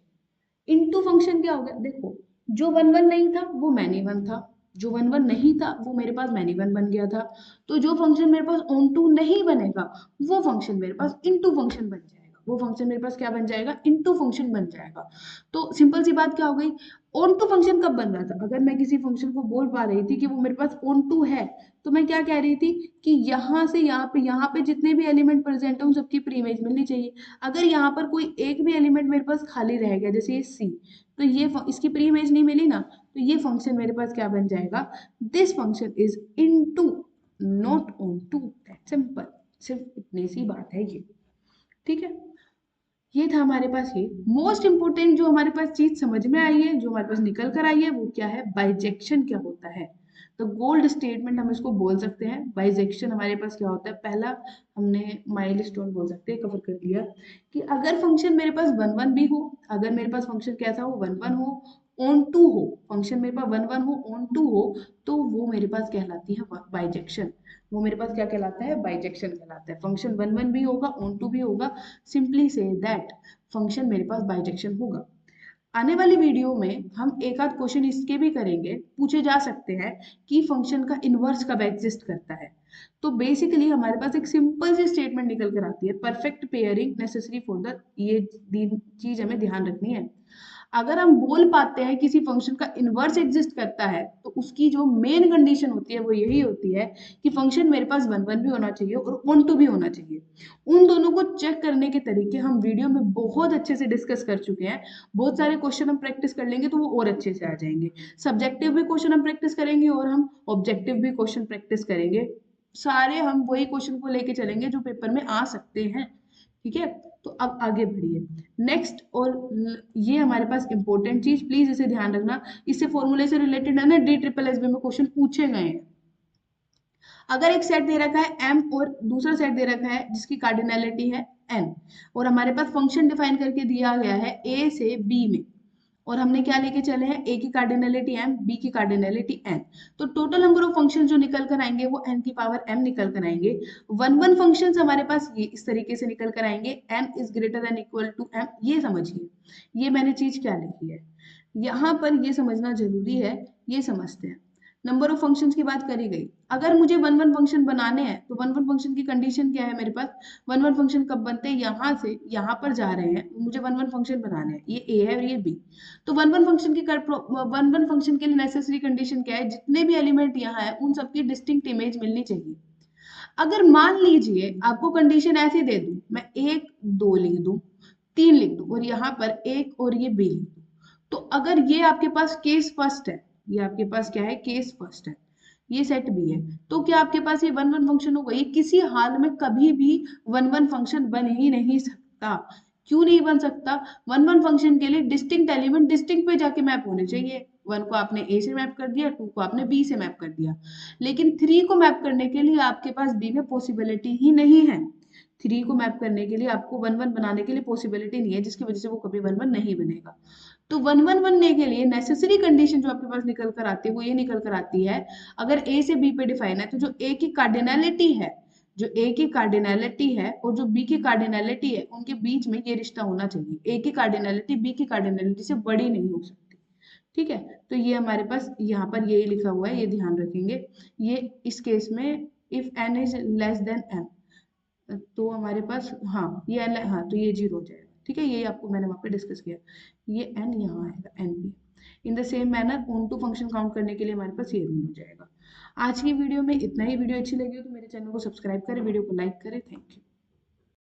A: Into function क्या हो गया, देखो जो वन वन नहीं था वो मैनी वन था, जो वन वन नहीं था वो मेरे पास मैनी वन बन गया था, तो जो फंक्शन मेरे पास ऑन टू नहीं बनेगा वो फंक्शन मेरे पास इनटू फंक्शन बन जाएगा, वो फंक्शन मेरे पास क्या बन जाएगा, इनटू फंक्शन बन जाएगा। तो सिंपल सी बात क्या हो गई, ऑन टू फंक्शन कब बन रहा था, अगर मैं किसी फंक्शन को बोल पा रही थी कि वो मेरे पास ऑन टू है, तो मैं क्या कह रही थी कि यहाँ से यहाँ पे जितने भी एलिमेंट प्रेजेंट है उन सबकी प्री इमेज मिलनी चाहिए। अगर यहाँ पर कोई एक भी एलिमेंट मेरे पास खाली रह गया जैसे ये सी, तो ये इसकी प्री इमेज नहीं मिली ना, तो ये फंक्शन मेरे पास क्या बन जाएगा, this function is into not onto, that simple, सिर्फ इतनी सी बात है ये, ठीक है। ये था हमारे पास, ये मोस्ट इंपोर्टेंट जो हमारे पास चीज समझ में आई है, जो हमारे पास निकल कर आई है, वो क्या है, बाइजेक्शन क्या होता है। तो गोल्ड स्टेटमेंट हम इसको बोल सकते हैं, बाइजेक्शन हमारे पास क्या होता है, पहला हमने माइलस्टोन बोल सकते हैं, कवर कर लिया कि अगर फंक्शन मेरे पास वन वन भी हो, अगर मेरे पास फंक्शन कैसा हो, वन वन हो, ऑन टू हो, फंक्शन मेरे पास वन वन हो, ऑन टू हो, तो वो मेरे पास कहलाती है बाइजेक्शन, वो मेरे पास क्या कहलाता है, बाइजेक्शन कहलाता है। फंक्शन वन वन भी होगा, ऑन टू भी होगा, सिंपली से दैट फंक्शन मेरे पास बाइजेक्शन होगा। आने वाली वीडियो में हम एक आध क्वेश्चन इसके भी करेंगे, पूछे जा सकते हैं कि फंक्शन का इनवर्स कब एग्जिस्ट करता है। तो बेसिकली हमारे पास एक सिंपल सी स्टेटमेंट निकल कर आती है, perfect pairing necessary for the, ये चीज हमें ध्यान रखनी है। अगर हम बोल पाते हैं किसी फंक्शन का इनवर्स एग्जिस्ट करता है, तो उसकी जो मेन कंडीशन होती है वो यही होती है कि फंक्शन मेरे पास वन वन भी होना चाहिए और ऑन टू भी होना चाहिए। उन दोनों को चेक करने के तरीके हम वीडियो में बहुत अच्छे से डिस्कस कर चुके हैं, बहुत सारे क्वेश्चन हम प्रैक्टिस कर लेंगे तो वो और अच्छे से आ जाएंगे। सब्जेक्टिव भी क्वेश्चन हम प्रैक्टिस करेंगे और हम ऑब्जेक्टिव भी क्वेश्चन प्रैक्टिस करेंगे, सारे हम वही क्वेश्चन को लेके चलेंगे जो पेपर में आ सकते हैं, ठीक है। तो अब आगे बढ़िए नेक्स्ट, और ये हमारे पास इंपॉर्टेंट चीज प्लीज इसे ध्यान रखना, इससे फॉर्मूले से रिलेटेड है ना, डी ट्रिपल एस बी में क्वेश्चन पूछे गए हैं। अगर एक सेट दे रखा है m और दूसरा सेट दे रखा है जिसकी कार्डिनैलिटी है n, और हमारे पास फंक्शन डिफाइन करके दिया गया है a से b में, और हमने क्या लेके चले हैं, ए की कार्डिनलिटी m, बी की कार्डिनलिटी n। तो टोटल नंबर ऑफ फंक्शन जो निकल कर आएंगे वो n की पावर m निकल कर आएंगे। वन वन फंक्शन हमारे पास ये इस तरीके से निकल कर आएंगे, n is greater than equal to m। ये समझिए, ये मैंने चीज क्या लिखी है, यहाँ पर ये समझना जरूरी है, ये समझते हैं। नंबर ऑफ फंक्शंस की बात करी गई, अगर मुझे वन वन फंक्शन बनाने हैं तो वन वन फंक्शन की कंडीशन क्या है मेरे पास, वन वन फंक्शन कब बनते हैं, यहाँ से यहाँ पर जा रहे हैं, मुझे वन वन फंक्शन बनाने हैं, ये ए है और ये बी। तो वन वन फंक्शन की वन वन फंक्शन के लिए नेसेसरी कंडीशन क्या है, जितने भी एलिमेंट यहाँ है उन सबकी डिस्टिंक्ट इमेज मिलनी चाहिए। अगर मान लीजिए आपको कंडीशन ऐसे दे दूं, मैं 1 2 लिख दूं, 3 लिख दूं और यहाँ पर 1 और ये बी लिख दूं, तो अगर ये आपके पास केस फर्स्ट है, ये आपके पास क्या है, केस फर्स्ट है, ये सेट बी है, तो क्या आपके पास ये वन वन फंक्शन होगा, ये किसी हाल में कभी भी वन वन फंक्शन बन ही नहीं सकता। क्यों नहीं बन सकता, वन वन फंक्शन के लिए डिस्टिंक्ट एलिमेंट डिस्टिंक्ट पे जाके मैप होने चाहिए। वन को आपने ए से मैप कर दिया, टू को आपने बी से मैप कर दिया, लेकिन थ्री को मैप करने के लिए आपके पास बी में पॉसिबिलिटी ही नहीं है। थ्री को मैप करने के लिए आपको वन वन बनाने के लिए पॉसिबिलिटी नहीं है, जिसकी वजह से वो कभी वन वन नहीं बनेगा। तो वन वन बनने के लिए नेसेसरी कंडीशन जो आपके पास निकल कर आती है वो ये निकल कर आती है, अगर ए से बी पे डिफाइन है तो जो ए की कार्डिनलिटी है, जो ए की कार्डिनलिटी है और जो बी की कार्डिनलिटी है, उनके बीच में ये रिश्ता होना चाहिए, ए की कार्डिनलिटी बी की कार्डिनलिटी से बड़ी नहीं हो सकती। ठीक है, तो ये हमारे पास यहाँ पर यही लिखा हुआ है, ये ध्यान रखेंगे। ये इस केस में if n is less than m, तो हमारे पास हाँ ये हाँ तो ये 0 हो जाएगा। ठीक है, ये आपको मैंने वहाँ पे डिस्कस किया, ये n यहाँ आएगा, n भी। In the same manner onto function count करने के लिए हमारे पास ये रूल हो जाएगा। आज की वीडियो में इतना ही। वीडियो अच्छी लगी हो तो मेरे चैनल को सब्सक्राइब करें, वीडियो को लाइक करें। Thank you.